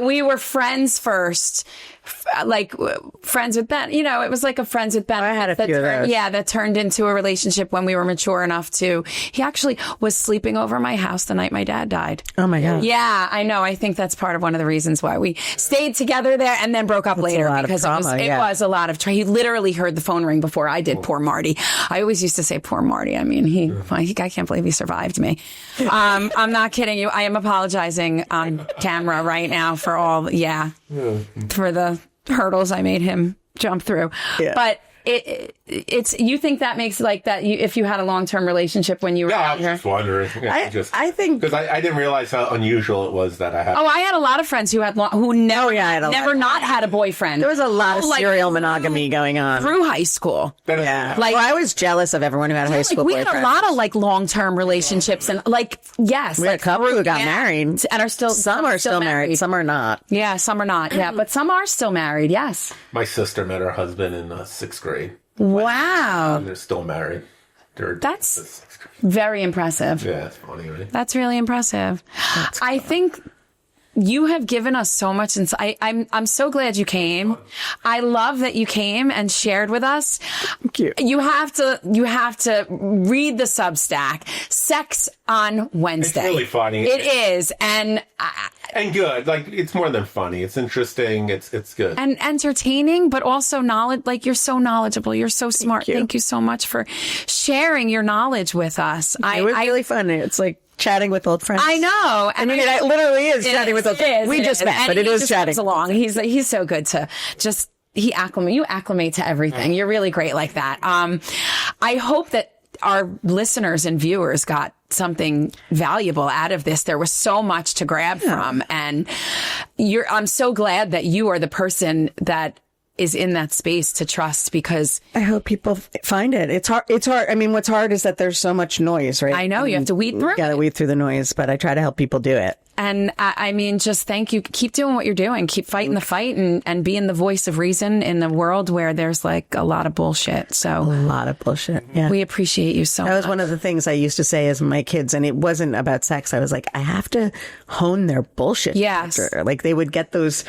We were friends first friends with Ben. You know, it was like a friends with Ben. I had a few of those. Yeah, that turned into a relationship when we were mature enough to. He actually was sleeping over my house the night my dad died. Oh my God. Yeah, I know. I think that's part of one of the reasons why we stayed together there and then broke up later, because it was a lot of he literally heard the phone ring before I did. Poor Marty. I always used to say poor Marty. I mean, I can't believe he survived me. I'm not kidding you. I am apologizing on camera right now for all, for the hurdles I made him jump through. Yeah. But it's you think that makes like that if you had a long-term relationship when you were I was just wondering. I think because I didn't realize how unusual it was that I had. Oh, I had a lot of friends who had never had a boyfriend. There was a lot of serial monogamy going on through high school. Yeah, I was jealous of everyone who had high school boyfriends. We had a lot of long-term relationships and we had a couple who got married and are still some are still married, some are not. Yeah, some are not. Yeah, but some are still married. Yes. My sister met her husband in 6th grade. Wow. And they're still married. That's very impressive. Yeah, it's funny, right? That's really impressive. I think you have given us so much insight. I'm so glad you came. I love that you came and shared with us. Thank you. You have to read the Substack. Sex on Wednesday. It's really funny. It is. And good. Like, it's more than funny. It's interesting. It's good. And entertaining, but also knowledge. Like, you're so knowledgeable. You're so smart. Thank you so much for sharing your knowledge with us. It was really fun. It's like chatting with old friends. I know. And it literally is chatting with old friends. We just met, but it is chatting. Along. He's so good to just, you acclimate to everything. You're really great like that. I hope that our listeners and viewers got something valuable out of this. There was so much to grab from, and I'm so glad that you are the person that is in that space to trust, because I hope people find it. It's hard. I mean, what's hard is that there's so much noise, right? I know you have to weed through. You got to weed through the noise, but I try to help people do it. And I mean, just thank you. Keep doing what you're doing. Keep fighting the fight and being the voice of reason in a world where there's like a lot of bullshit. So a lot of bullshit. Yeah. We appreciate you so much. That was one of the things I used to say as my kids, and it wasn't about sex. I was like, I have to hone their bullshit. Yes. Factor. Like they would get those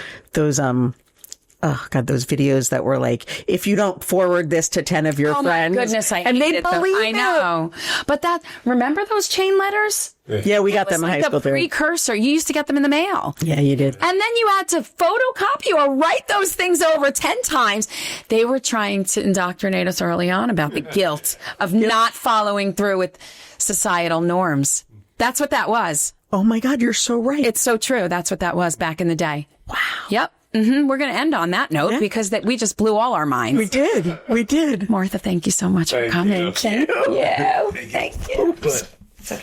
oh God, those videos that were like, if you don't forward this to 10 of your friends. Oh my goodness, and they believe I know. But remember those chain letters? Yeah, we got them in high school. The precursor. You used to get them in the mail. Yeah, you did. And then you had to photocopy or write those things over 10 times. They were trying to indoctrinate us early on about the guilt of not following through with societal norms. That's what that was. Oh my God, you're so right. It's so true. That's what that was back in the day. Wow. Yep. We're going to end on that note because we just blew all our minds. We did. Martha, thank you so much for coming. Thank you. Thank you.